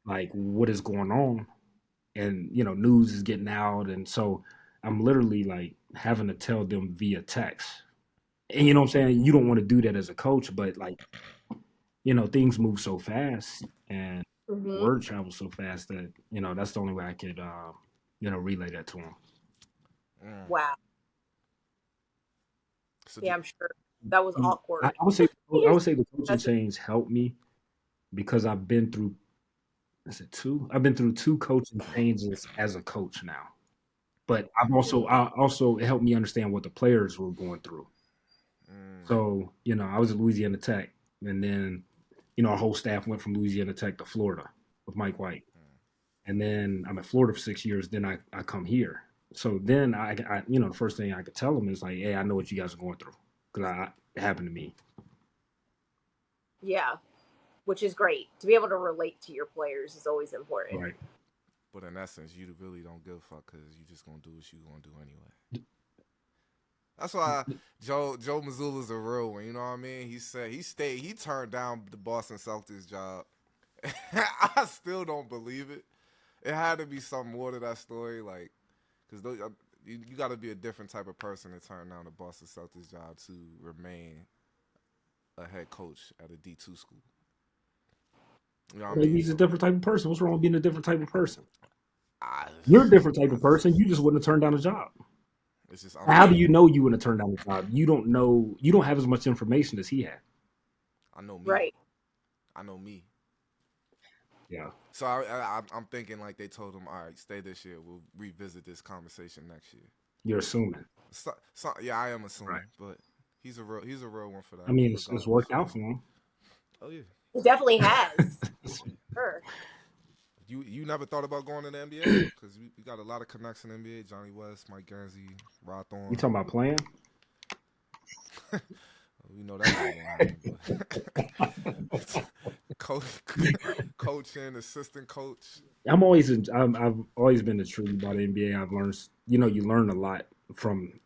like what is going on, and news is getting out, and so I'm literally like having to tell them via text. And you know what I'm saying? You don't want to do that as a coach, but like things move so fast and word travels so fast that that's the only way I could relay that to them. Wow. So Yeah, I'm sure that was awkward. I would say the coaching change helped me because I've been through. Is it two? I've been through two coaching changes as a coach now, but I also it helped me understand what the players were going through. So I was at Louisiana Tech, and then our whole staff went from Louisiana Tech to Florida with Mike White, and then I'm at Florida for 6 years. Then I come here. So then the first thing I could tell them is like, hey, I know what you guys are going through because it happened to me. Yeah, which is great. To be able to relate to your players is always important. Right. But in essence, you really don't give a fuck because you just gonna do what you gonna do anyway. That's why Joe Mazzulla's a real one. You know what I mean? He turned down the Boston Celtics job. I still don't believe it. It had to be something more to that story, like, because you got to be a different type of person to turn down the Boston Celtics job to remain a head coach at a D2 school. You know what I Maybe mean? he's a different type of person. What's wrong with being a different type of person? You're a different type of person. You just wouldn't have turned down a job. It's just, how do you know you wouldn't have turned down the job? You don't know. You don't have as much information as he had. I know me. Right. I know me. Yeah. So I'm thinking like they told him, all right, stay this year. We'll revisit this conversation next year. You're assuming. Yeah, I am assuming, right. But he's a real one for that. I mean, it's worked out for him. Oh yeah, it definitely has. Sure. You never thought about going to the NBA? Because we got a lot of connects in the NBA. Johnny West, Mike Guernsey, Rod Thorne. You talking about playing? We know that's not going to happen. Coaching, assistant coach. I've always been intrigued by the NBA. I've learned, you learn a lot from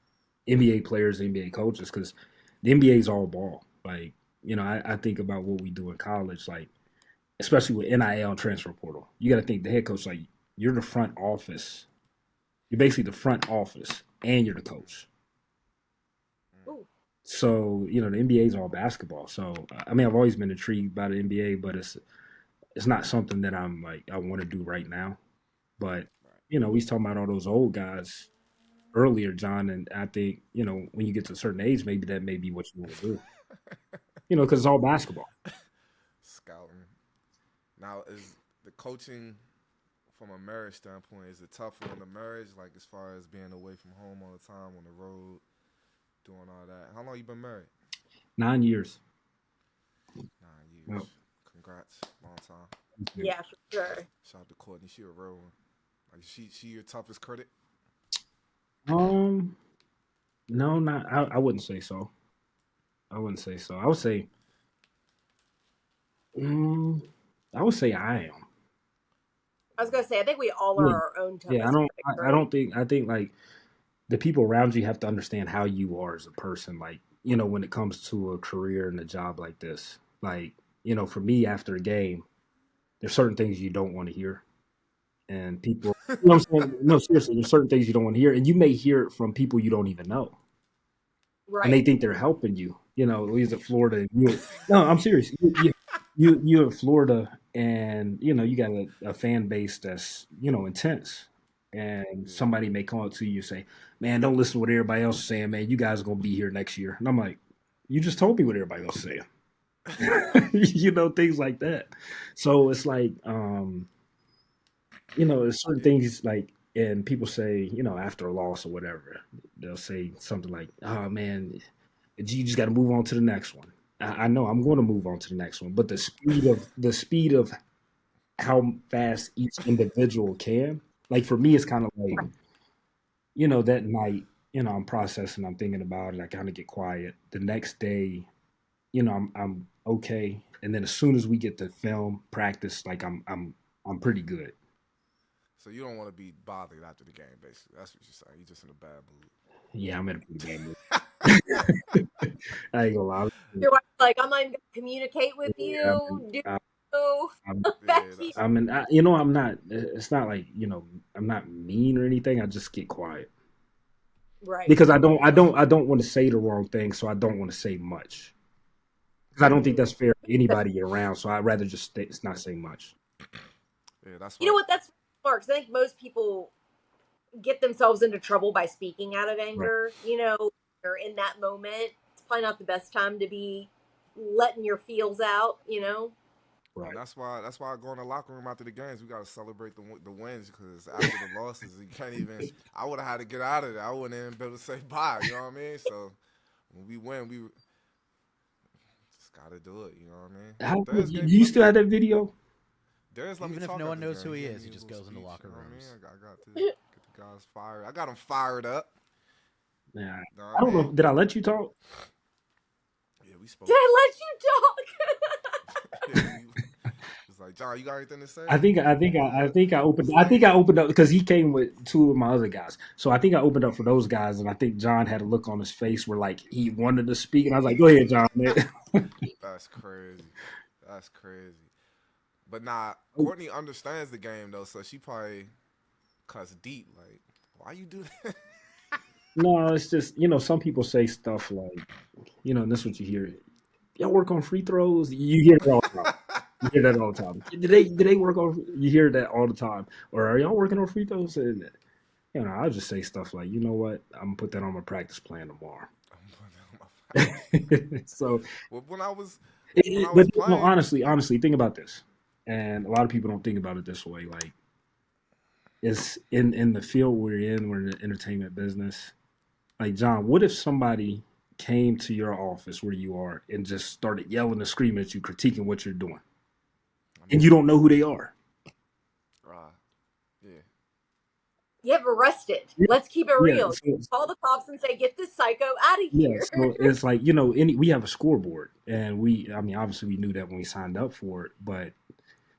NBA players, NBA coaches, because the NBA is all ball. Like, I think about what we do in college, like, especially with NIL and transfer portal. You got to think the head coach, like, you're the front office. You're basically the front office, and you're the coach. Ooh. So, the NBA is all basketball. So, I mean, I've always been intrigued by the NBA, but it's not something that I'm like, I want to do right now. But, we was talking about all those old guys earlier, John, and I think, when you get to a certain age, maybe that may be what you want to do. Because it's all basketball. Scouting. Now, is the coaching from a marriage standpoint, is it tougher in the marriage, like as far as being away from home all the time, on the road, doing all that? How long you been married? 9 years. 9 years. Yep. Congrats. Long time. Yeah, for sure. Shout out to Courtney. She a real one. Like, she your toughest critic? No, not. I wouldn't say so. I would say I am. I was gonna say, I think we all are our own toughest critic, right? I don't think. I think like the people around you have to understand how you are as a person. Like, when it comes to a career and a job like this, like, for me after a game, there's certain things you don't want to hear, and people, what I'm saying? No, seriously, there's certain things you don't want to hear, and you may hear it from people you don't even know, Right. and they think they're helping you. He's at Florida. No, I'm serious. You're in Florida, and you got a fan base that's intense, and somebody may come up to you and say, "Man, don't listen to what everybody else is saying, man. You guys are gonna be here next year." And I'm like, "You just told me what everybody else is saying." Things like that. So it's like, there's certain things like, and people say, after a loss or whatever, they'll say something like, "Oh man, you just got to move on to the next one." I know I'm going to move on to the next one, but the speed of how fast each individual can, like for me, it's kind of like, that night, I'm processing, I'm thinking about it, I kind of get quiet. The next day, I'm okay, and then as soon as we get to film practice, like I'm pretty good. So you don't want to be bothered after the game, basically. That's what you're saying. You're just in a bad mood. Yeah, I'm in a pretty bad mood. I ain't gonna lie. Your wife's like, I'm not even gonna communicate with you. I'm not. It's not like I'm not mean or anything. I just get quiet. Right. Because I don't want to say the wrong thing, so I don't want to say much. Because I don't think that's fair to anybody around. So I'd rather just not say much. Yeah, that's. You know what? That's smart. 'Cause I think most people get themselves into trouble by speaking out of anger. Right. Or in that moment, it's probably not the best time to be letting your feels out. Right. And that's why I go in the locker room after the games. We got to celebrate the wins, because after the losses, you can't even. I would have had to get out of there. I wouldn't even be able to say bye. You know what I mean? So when we win, we just got to do it. You know what I mean? You still have that video? Darris let me Even if talk no after one the knows game. who he gave is, me he a just little goes into speech, locker you know what I mean? rooms. I got to get the guys fired. I got them fired up. Yeah. Know I what don't know. mean? Did I let you talk? Yeah, we spoke. Did I let you talk? Yeah, it's like, John, you got anything to say? I think I opened up because he came with two of my other guys. So I think I opened up for those guys, and I think John had a look on his face where like he wanted to speak, and I was like, "Go ahead, John." Man. That's crazy. That's crazy. But nah, Courtney understands the game though, so she probably cuts deep. Like, why you do that? No, it's just some people say stuff like and this is what you hear. Y'all work on free throws. You hear it all the time. You hear that all the time. Did they work on? You hear that all the time. Or are y'all working on free throws? And I'll just say stuff like, you know what? I'm gonna put that on my practice plan tomorrow. So, Well, when I was but no, playing, honestly, think about this. And a lot of people don't think about it this way. Like, it's in the field we're in the entertainment business. Like, John, what if somebody came to your office where you are and just started yelling and screaming at you, critiquing what you're doing, and you don't know who they are? yeah, You have arrested. Let's keep it Yeah, real. Call the cops and say, "Get this psycho out of yeah. here." So it's like we have a scoreboard, and I mean, obviously we knew that when we signed up for it, but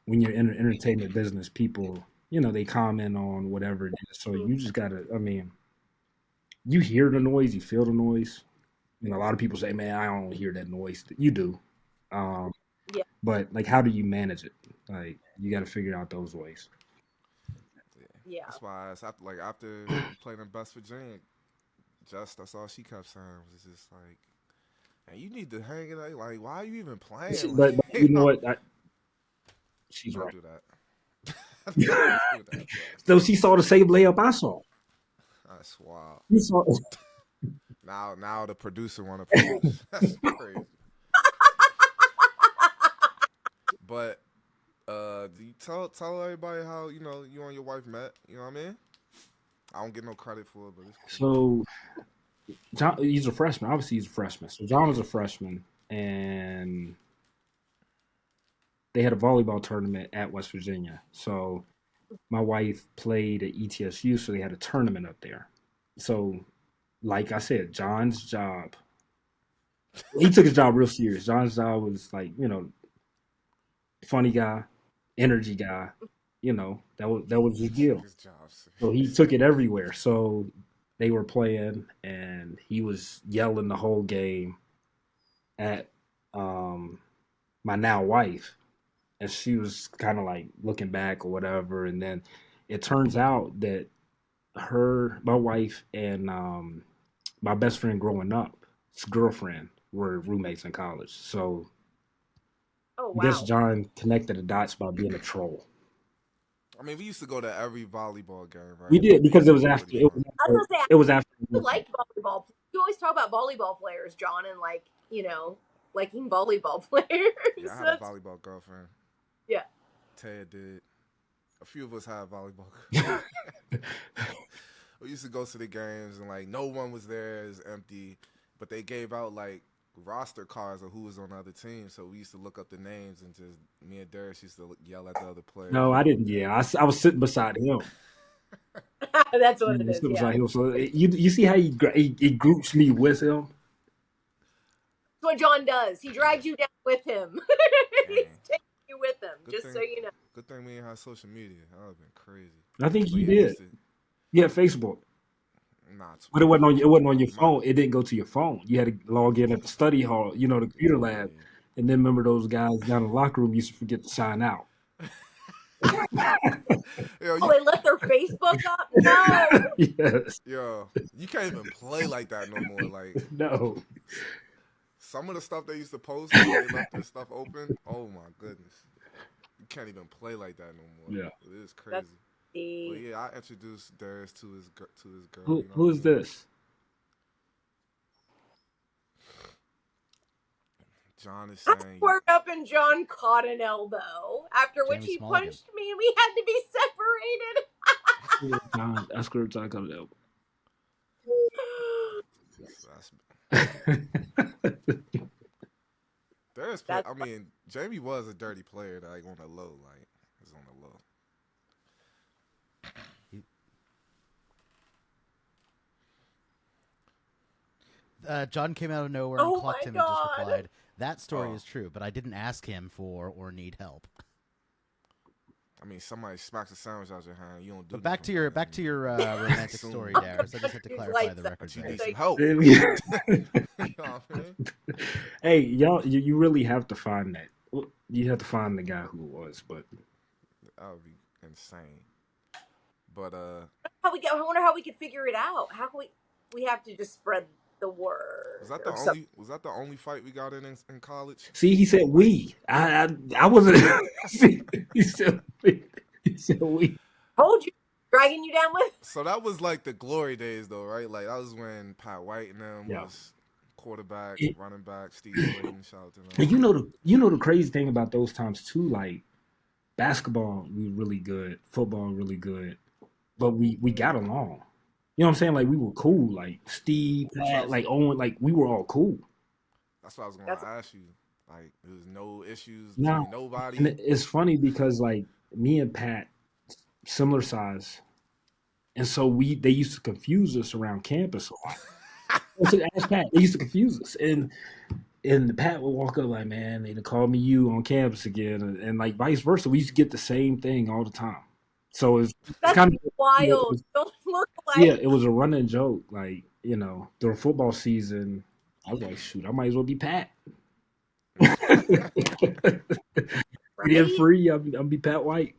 when you're in the entertainment business, people, they comment on whatever it is. So you just gotta, I mean, you hear the noise, you feel the noise. A lot of people say, "Man, I don't hear that noise." You do, um, Yeah. but like, how do you manage it? Like, you got to figure out those ways. Yeah. That's why after we played in West Virginia, that's all she kept saying was just like, "And you need to hang it out. Like, why are you even playing?" But you know what? She's Don't right. do that. Don't do that, bro. So she saw the same layup I saw. That's wild. You saw. Now the producer want to produce. That's crazy. But do you tell everybody how you and your wife met? You know what I mean? I don't get no credit for it, but it's cool. So John, he's a freshman. Obviously, he's a freshman. So John was a freshman, and they had a volleyball tournament at West Virginia. So my wife played at ETSU, so they had a tournament up there. So, like I said, John's job. He took his job real serious. John's job was like, funny guy, energy guy. That was his Took deal. his job So he serious. took it everywhere. So they were playing, and he was yelling the whole game at my now wife, and she was kind of like looking back or whatever. And then it turns out that my wife, and my best friend growing up, his girlfriend, were roommates in college. So Oh I guess wow. John connected the dots by being a troll. I mean, we used to go to every volleyball game, We right? did It because used it to was be pretty after fun. I was gonna say it was after. I liked volleyball. You always talk about volleyball players, John, and liking volleyball players. Yeah, I So had a volleyball girlfriend. yeah. Ted did. A few of us had volleyball girlfriends. We used to go to the games and like no one was there, it's empty. But they gave out like roster cards of who was on the other team, so we used to look up the names and just me and Darris used to yell at the other players. No, I didn't. Yeah, I was sitting beside him. That's what Yeah, it is. sitting Yeah. beside him. So you see how he groups me with him. That's what John does. He drags you down with him. He's Dang. taking you with him, Good just thing, so you know. good thing we didn't have social media. That would have been crazy. I think But you yeah, I did. used to Yeah, Facebook. not. But it wasn't on your My phone. It didn't go to your phone. You had to log in at the study hall, the computer lab, yeah. and then remember those guys down in the locker room used to forget to sign out. Yo, Oh, they left their Facebook up? No. Yes. you can't even play like that no more. Like No. some of the stuff they used to post when they left their stuff open. Oh my goodness, you can't even play like that no more. Yeah. It is That's crazy. Well, the yeah, I introduced Darris to his girl. Who You know who what I is mean? this? John is I saying, squared up and John caught an elbow, after which Jamie he Smulligan. punched me and we had to be separated. John, I screwed John coming up. that's Darris. That's I mean, Jamie was a dirty player, like on the low. Like is on the low. John came out of nowhere and Oh clocked my him and just God. replied, "That story Oh. is true, but I didn't ask him for or need help." I mean, somebody smacks a sandwich out your hand. You don't do. But back to nothing your about it. romantic Soon. story, Darris. I just had to He's clarify like the that. record But you there. need some Like- help. Yeah. You know what I mean? Hey, y'all, you really have to find that. You have to find the guy who it was, but That would be insane. But I wonder how we could figure it out. How can we have to just spread the word. was that or the something. only fight we got in college? see, he said we. I wasn't. See, he said we. Told you, dragging you down with. So that was like the glory days, though, right? Like that was when Pat White and them Yeah. was quarterback, It- running back, Steve Slayton, shout out to them. And you know the crazy thing about those times too, like basketball, we were really good, football really good, but we got along. You know what I'm saying? Like we were cool. Like Steve, Pat, like Owen, like we were all cool. That's what I was going That's- to ask you. Like, there was no issues No. between nobody. And it's funny because like me and Pat, similar size, and so they used to confuse us around campus a lot. So ask Pat, they used to confuse us, and Pat would walk up like, "Man, they called me you on campus again," and like vice versa. We used to get the same thing all the time. So it's That's kind of wild. Don't look like. yeah, it was a running joke. Like during football season, I was like, "Shoot, I might as well be Pat." Get Right? free. I'll be Pat White.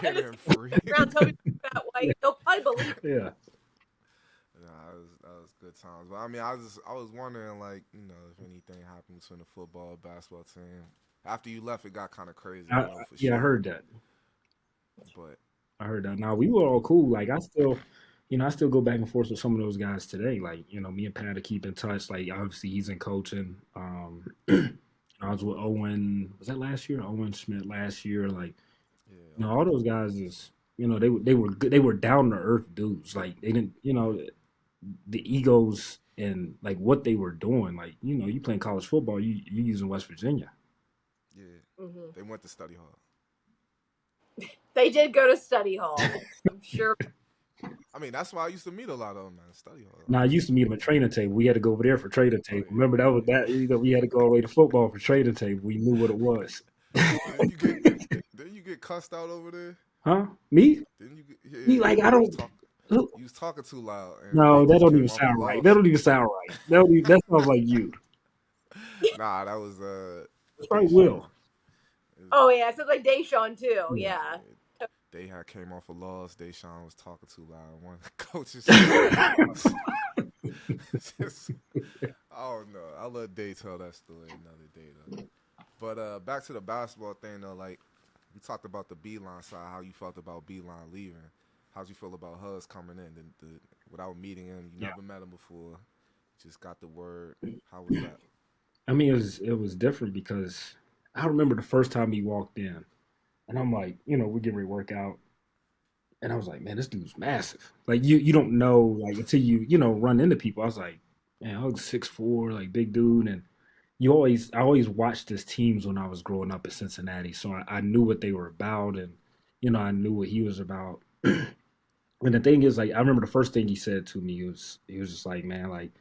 Get him free. Around, tell me about white. They'll probably believe. Yeah. Nah, that was good times. But I mean, I was wondering, like, if anything happened between the football, basketball team. After you left, it got kind of crazy. For Yeah, sure. I heard that. But Now we were all cool. Like I still go back and forth with some of those guys today. Like me and Pat to keep in touch. Like obviously he's in coaching. I was with Owen. Was that last year? Owen Schmidt last year. Like yeah, all those guys is they were good. They were down to earth dudes. Like they didn't the egos and like what they were doing. Like you playing college football. You using West Virginia. yeah. Mm-hmm. They went to study hall. They did go to study hall. I'm sure. I mean, that's why I used to meet a lot of them, man. Study hall. Now I used to meet them at training table. We had to go over there for training table. yeah. Remember that we had to go all the way to football for training table. We knew what it was. Didn't you get cussed out over there? Huh? Me? Didn't you? Yeah, Me? Like I don't. You was talking too loud. And No, they that just don't came even off sound the right. loss. That don't even sound right. That sounds like you. Nah, that was That's right, Will. Oh yeah, it sounds like Deshaun too. Yeah. They had came off a loss. Deshaun was talking too loud. One coach is just, I don't know. I'll let Day tell that story another day though. But back to the basketball thing though, like we talked about the Beeline side, how you felt about Beeline leaving. How'd you feel about Huz coming in without meeting him? You never met him before. Just got the word. How was that? I mean, it was different because I remember the first time he walked in, and I'm like, we're getting ready to work out, and I was like, man, this dude's massive. Like you don't know like until you run into people. I was like, man, I was 6'4", like big dude, and I always watched his teams when I was growing up in Cincinnati, so I knew what they were about, and I knew what he was about. And the thing is, like, I remember the first thing he said to me was just like, man, like,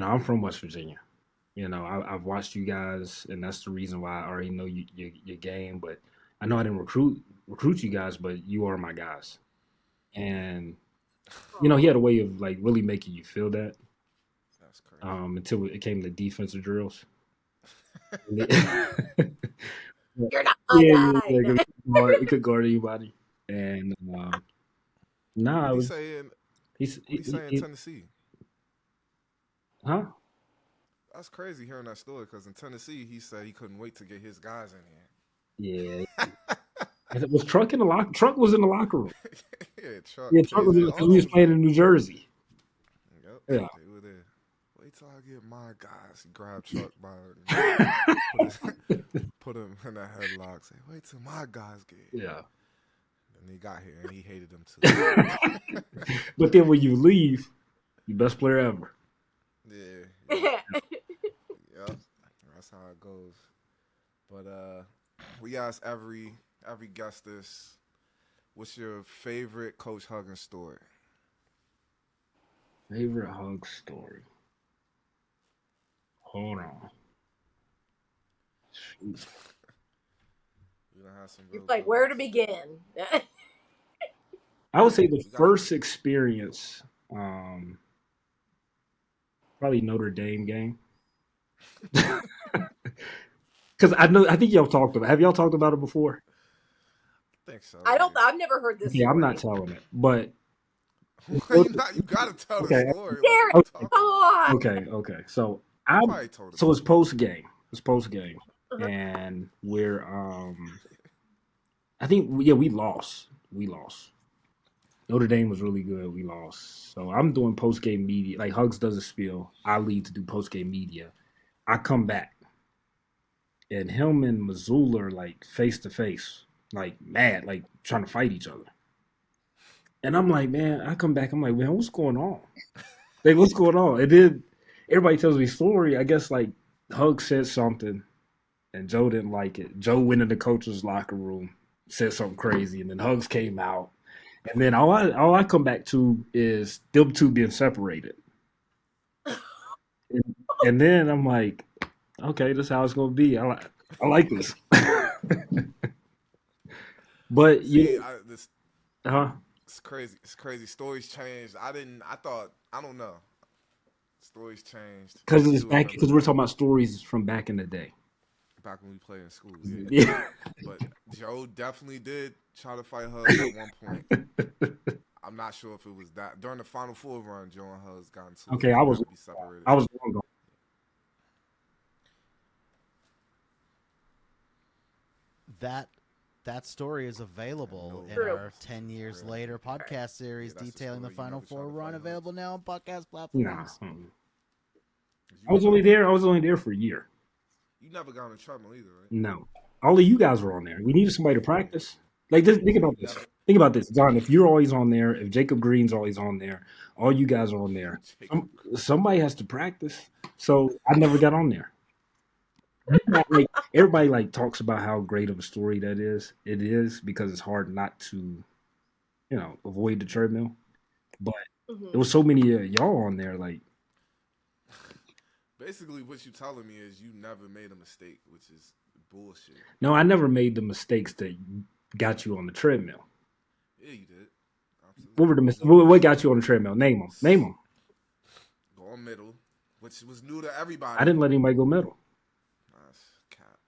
I'm from West Virginia. I've watched you guys, and that's the reason why I already know your game. But I know I didn't recruit you guys, but you are my guys. And he had a way of like really making you feel that. That's crazy. Until it came to defensive drills. You're not my guy. It could guard anybody. And What it was. he saying in Tennessee? Huh? That's crazy hearing that story because in Tennessee he said he couldn't wait to get his guys in here. Yeah. It was Truck in the locker. Truck was in the locker room. Yeah, Truck. Yeah, Truck was. He was playing in New Jersey. Yep. Yeah. They were there. Wait till I get my guys. He grabbed Truck by put him in a headlock. Say, wait till my guys get here. Yeah. And he got here and he hated them too. But then when you leave, you best player ever. Yeah. Yep. That's how it goes. But We ask every guest this. What's your favorite Coach Huggins story? Favorite hug story. Hold on. Shoot. We gonna have some It's real like good where to ones. begin. I would say the We got first experience, um, probably Notre Dame game. Because I think y'all talked about. Have y'all talked about it before? I think so, I don't. yeah. I've never heard this Okay, I'm not story. telling it, but Why you not? You gotta tell the okay, story. Like, what Derek, are you okay, talking come about? on. okay. So You I'm probably told it so it's before. post game. It's post game, Uh-huh. and we're I think yeah we lost. We lost. Notre Dame was really good. We lost. So I'm doing post game media. Like Hugs does a spiel. I lead to do post game media. I come back and him and Missoula are like face to face, like mad, like trying to fight each other. And I'm like, man, I come back. I'm like, man, what's going on? Like, what's going on? And then everybody tells me story. I guess like Hug said something and Joe didn't like it. Joe went in the coach's locker room, said something crazy, and then Hugs came out. And then all I come back to is them two being separated. And then I'm like, okay, this is how it's gonna be. I like this. But See, you this huh? it's crazy. It's crazy. Stories changed. I didn't. I thought. I don't know. Stories changed. Because I it's do back remember because we're that talking about stories from back in the day. back when we played in school. Yeah, Yeah. but Joe definitely did try to fight Hugs at one point. I'm not sure if it was that during the Final Four run. Joe and Hugs got into it, Okay, and they had to be separated. I was wrong. That that story is available No, in True. our 10 years really. later podcast series Yeah, that's the detailing the story. You Final never tried Four to run, fight available Hugs. now on podcast Nah. platforms. You was I was only there for a year. You never got on the treadmill either, right? No. All of you guys were on there. We needed somebody to practice. Like this, think So about you this. never. Think about this, John. If you're always on there, if Jacob Green's always on there, all you guys are on there. Jacob. Somebody has to practice. So I never got on there. Like everybody like talks about how great of a story that is. It is because it's hard not to, avoid the treadmill. But there Hmm. was so many of y'all on there. Like, Basically, what you telling me is you never made a mistake, which is bullshit. no, I never made the mistakes that got you on the treadmill. Yeah, you did. What were Absolutely. the You mis- never what got you on the treadmill? Name them. Name them. going middle, which was new to I everybody. didn't let anybody go middle. That's cap.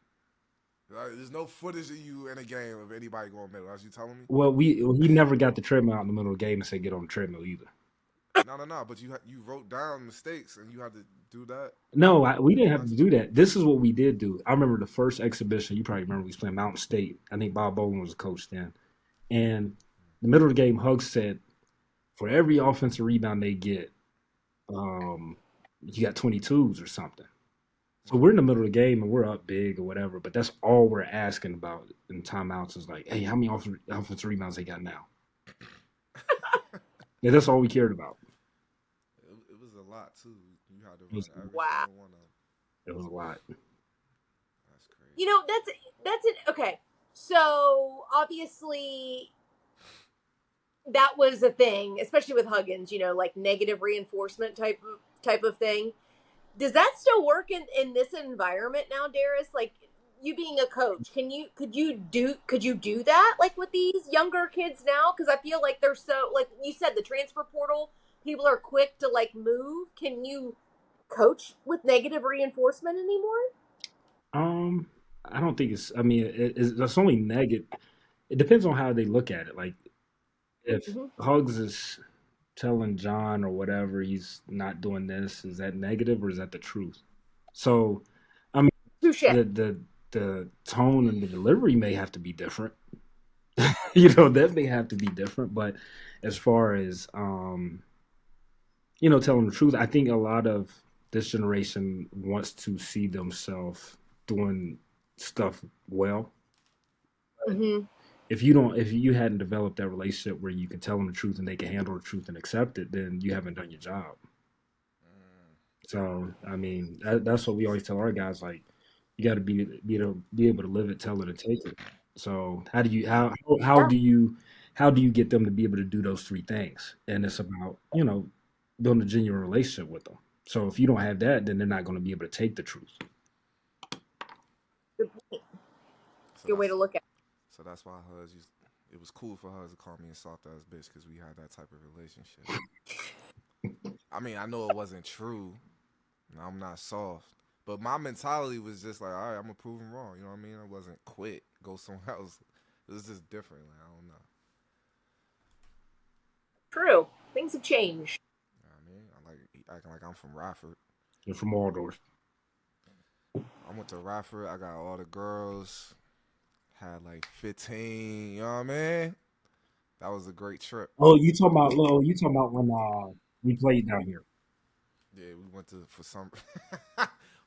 There's no footage of you in a game of anybody going middle. That's you telling me? Well, he never got the treadmill out in the middle of the game and said get on the treadmill either. No. But you wrote down mistakes and you had to do that. No, we didn't have to That's do that. This is what we did do. I remember the first exhibition. You probably remember we was playing Mountain State. I think Bob Bowman was the coach then. And in the middle of the game, Hugs said, for every offensive rebound they get, you got 22s or something. So we're in the middle of the game and we're up big or whatever, but that's all we're asking about in timeouts is like, hey, how many offensive rebounds they got now? Yeah, that's all we cared about. it was a lot too. You had to It run was, every Wow. single one of them. it was a lot. That's crazy. You know, that's it. Okay, so obviously that was a thing, especially with Huggins. You know, like negative reinforcement type of thing. Does that still work in this environment now, Darris? Like you being a coach, could you do that like with these younger kids now? Because I feel like they're so like you said, the transfer portal. People are quick to like move. Can you coach with negative reinforcement anymore? Um, I don't think it's. I mean, it's only negative. It depends on how they look at it. Like if Mm-hmm. Hugs is telling John or whatever he's not doing this, is that negative or is that the truth? So, I mean, Touche. the tone and the delivery may have to be different. That may have to be different. But as far as telling the truth, I think a lot of this generation wants to see themselves doing stuff well. Mm-hmm. If you hadn't developed that relationship where you can tell them the truth and they can handle the truth and accept it, then you haven't done your job. Mm. So I mean, that's what we always tell our guys. Like, You got to be able to live it, tell it, and take it. So how do you get them to be able to do those three things? And it's about building a genuine relationship with them. So if you don't have that, then they're not going to be able to take the truth. Good point. So Good way that's to look at so that's why Huz used. It was cool for Huz to call me a soft ass bitch because we had that type of relationship. I mean, I know it wasn't true. I'm not soft. But my mentality was just like, all right, I'm gonna prove him wrong. You know what I mean? I wasn't quit, go somewhere else. It was just different. Like, I don't know. it. True. Things have changed. You know what I mean? I like acting like I'm from Radford. You're from Waldorf. I went to Radford. I got all the girls. Had like 15. You know what I mean? That was a great trip. Oh, you talking about Lil? You talking about when we played down here? Yeah, we went to for some.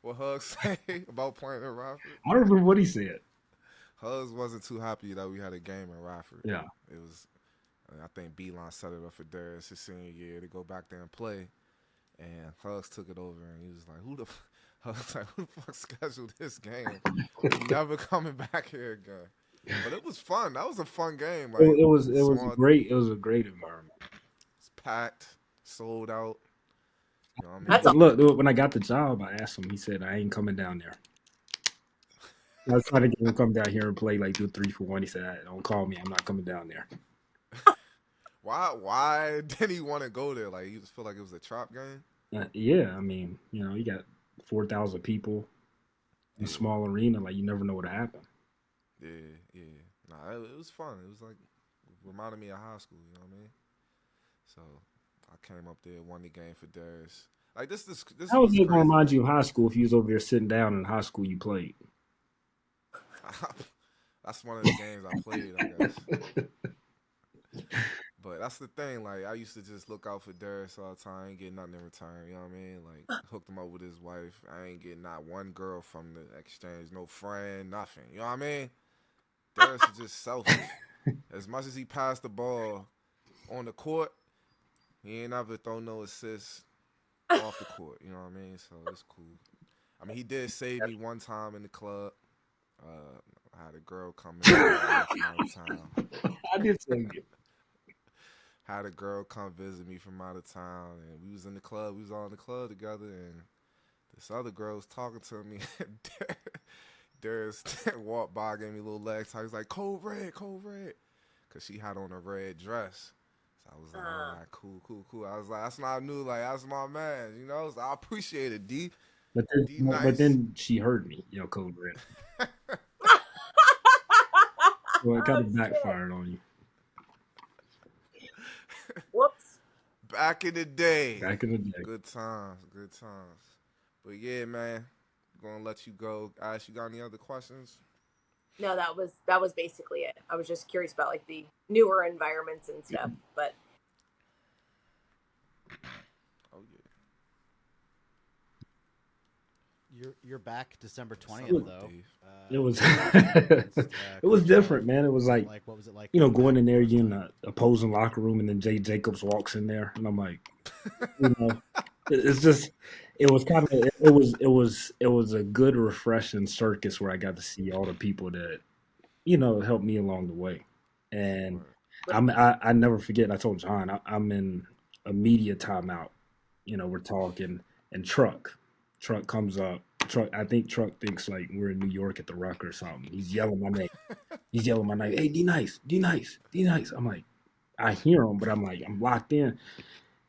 What Hugs say about playing in Radford? I don't remember what he said. Hugs wasn't too happy that we had a game in Radford. Yeah. It was. I think Beeline set it up for Darris his senior year to go back there and play, and Hugs took it over and he was like, Hugs like, who the fuck scheduled this game? I'm never coming back here again. But it was fun. That was a fun game. Like It was small, great. It was a great environment. it's packed, sold out. You know what I mean? That's a Look, when I got the job, I asked him. He said, "I ain't coming down there." I was trying to get him to come down here and play like do 3-for-1. He said, "Don't call me. I'm not coming down there." Why didn't he want to go there? Like, he just feel like it was a trap game? Yeah, I mean, you got 4,000 people in a Yeah. small arena. Like, you never know what'll happen. Yeah, yeah. Nah, it was fun. It was like, reminded me of high school, you know what I mean? So, I came up there, won the game for Darris. Like, this How was was it gonna crazy. remind you of high school if you was over there sitting down in high school you played? That's one of the games I played, I guess. But that's the thing. Like, I used to just look out for Darris all the time. I ain't get nothing in return. You know what I mean? Like, hooked him up with his wife. I ain't get not one girl from the exchange. No friend, nothing. You know what I mean? Darris is just selfish. As much as he passed the ball on the court, he ain't ever throw no assists off the court. You know what I mean? So it's cool. I mean, he did save me one time in the club. I had a girl come in from out of town. I did say it. Had a girl come visit me from out of town, and we was in the club. We was all in the club together, and this other girl was talking to me. Darius walked by, gave me a little leg tie. He was like, "Cold red," because she had on a red dress. So I was like, "All right, cool." I was like, "That's not new. Like, that's my man, you know." So I appreciate it, D. But D then, nice. but then she heard me, Code Red. So it kind of backfired on you. whoops. Back in the day. Back in the day. Good times. But yeah, man, gonna let you go. Ash, you got any other questions? No, that was basically it. I was just curious about like the newer environments and stuff, but Oh yeah. You're back December 20th What's up, though. Dave? It was against, it was Coach different, Young. man. It was like What was it like? going in there, first you in time? the opposing locker room, and then Jay Jacobs walks in there, and I'm like, it's just, it was kind of, it was a good, refreshing circus where I got to see all the people that, helped me along the way, and I never forget. I told John I'm in a media timeout. We're talking, and Truck comes up. I think Truck thinks like we're in New York at the Ruck or something. He's yelling my name. Hey, D Nice. I'm like, I hear him, but I'm like, I'm locked in.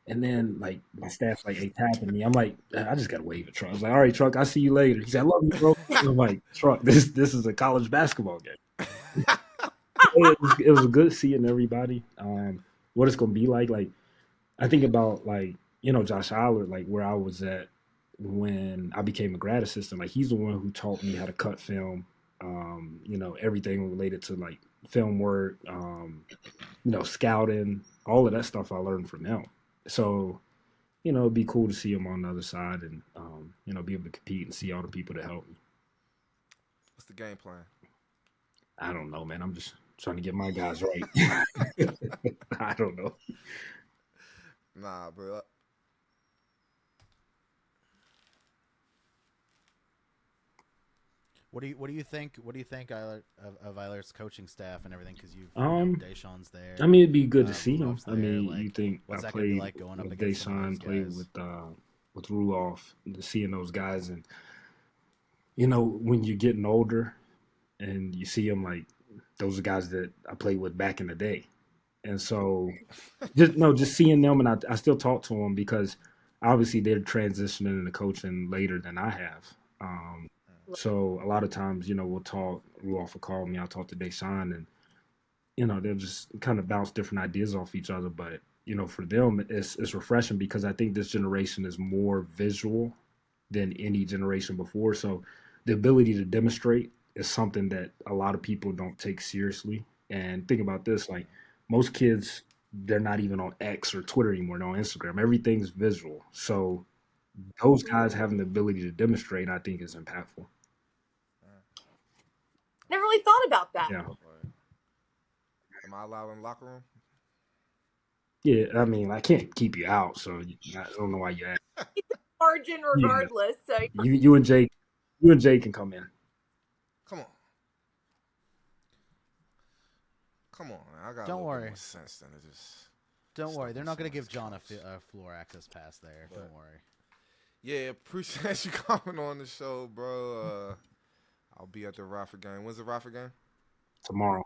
And then like my staff's like, hey, tapping me. I'm like, I just gotta wave at Truck. I was like, all right, Truck, I'll see you later. He said, I love you, bro. And I'm like, Truck, this is a college basketball game. It was good seeing everybody. What it's gonna be like. Like I think about like, Josh Allard, like where I was at when I became a grad assistant. Like he's the one who taught me how to cut film. Everything related to like film work, scouting, all of that stuff I learned from him. So, it'd be cool to see him on the other side and, be able to compete and see all the people that help me. What's the game plan? I don't know, man. I'm just trying to get my guys right. I don't know. Nah, bro. What do you think? What do you think of Eilert's coaching staff and everything? Because Deshaun's there. I mean, it'd be good to see him. Rudolph's I mean, there. you think what's I that gonna be played like going up with against some of those Deshaun, played guys? with Rudolph, seeing those guys, and when you're getting older, and you see them like those are guys that I played with back in the day, and so just seeing them, and I still talk to them because obviously they're transitioning into coaching later than I have. So a lot of times, we'll talk. Rudolph will call me. I'll talk to Deshaun, and they'll just kind of bounce different ideas off each other. But for them, it's refreshing because I think this generation is more visual than any generation before. So the ability to demonstrate is something that a lot of people don't take seriously. And think about this: like most kids, they're not even on X or Twitter anymore. They're on Instagram. Everything's visual. So those guys having the ability to demonstrate, I think, is impactful. Never really thought about that. Yeah. Am I allowed in the locker room? Yeah, I mean, I can't keep you out, so I don't know why you asked. Margin regardless. So You and Jay can come in. Come on, man. I got Don't a little worry. bit more sense than to just. Don't worry, they're not going to give this John a conversation. floor access pass there. But- Don't worry. Yeah, appreciate you coming on the show, bro. I'll be at the Radford game. When's the Radford game? Tomorrow.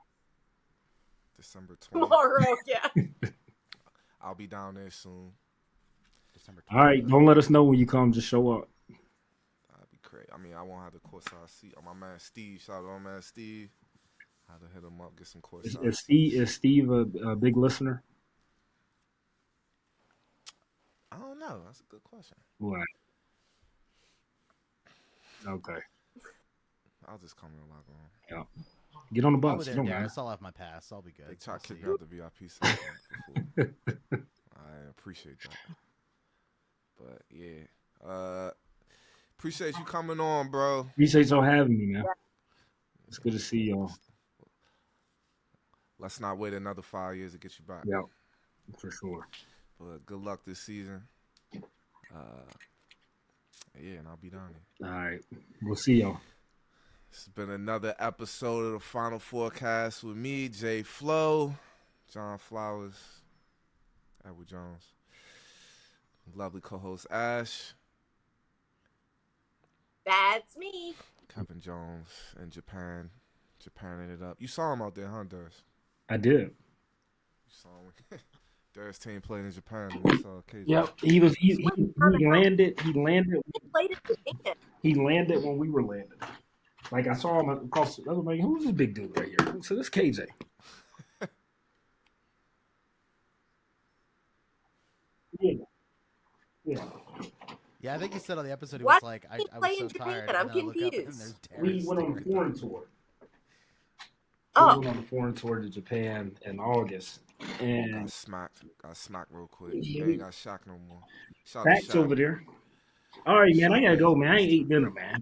December 20th. tomorrow, yeah. I'll be down there soon. December 20th. All right, don't let us know when you come. Just show up. That'd be great. I mean, I won't have the courtside seat. Oh, my man Steve. Shout out to my man Steve. I had to hit him up, get some courtside. Is Steve a big listener? I don't know. That's a good question. What? Okay. I'll just come in the locker room. Yeah. Get on the I'll be bus. there, Don't matter. Darris. I'll have my pass. I'll be good. They try I'll to see kick me you. out the VIP section before. I appreciate that. But yeah. Appreciate you coming on, bro. Appreciate y'all having me, man. It's good to see y'all. Let's not wait another 5 years to get you back. Yeah, for sure. But good luck this season. Yeah, and I'll be down there. All right. We'll see y'all. This has been another episode of the Final Forecast with me, Jay Flo, John Flowers, Edward Jones, lovely co-host Ash, That's me. Kevin Jones in Japan. Japan it up. You saw him out there, huh, Darris? I did. You saw him. Darris' team played in Japan. And we saw KJ. Yep. He landed. He landed. He played at the game. He landed when we were landing. Like I saw him across. I was like, "Who's this big dude right here?" So this KJ. Yeah. Yeah. Yeah, I think he said on the episode he What? was like, I He was played so in Japan. tired. I'm and then I look up and confused. there's We Darris went on a standing foreign there. tour. Oh. We went on a foreign tour to Japan in August, and Got smacked real quick. Yeah. They ain't got Shaq no more. Shout out to Facts Shaq. over there. All right, man. I gotta go, man. I ain't ate dinner, man.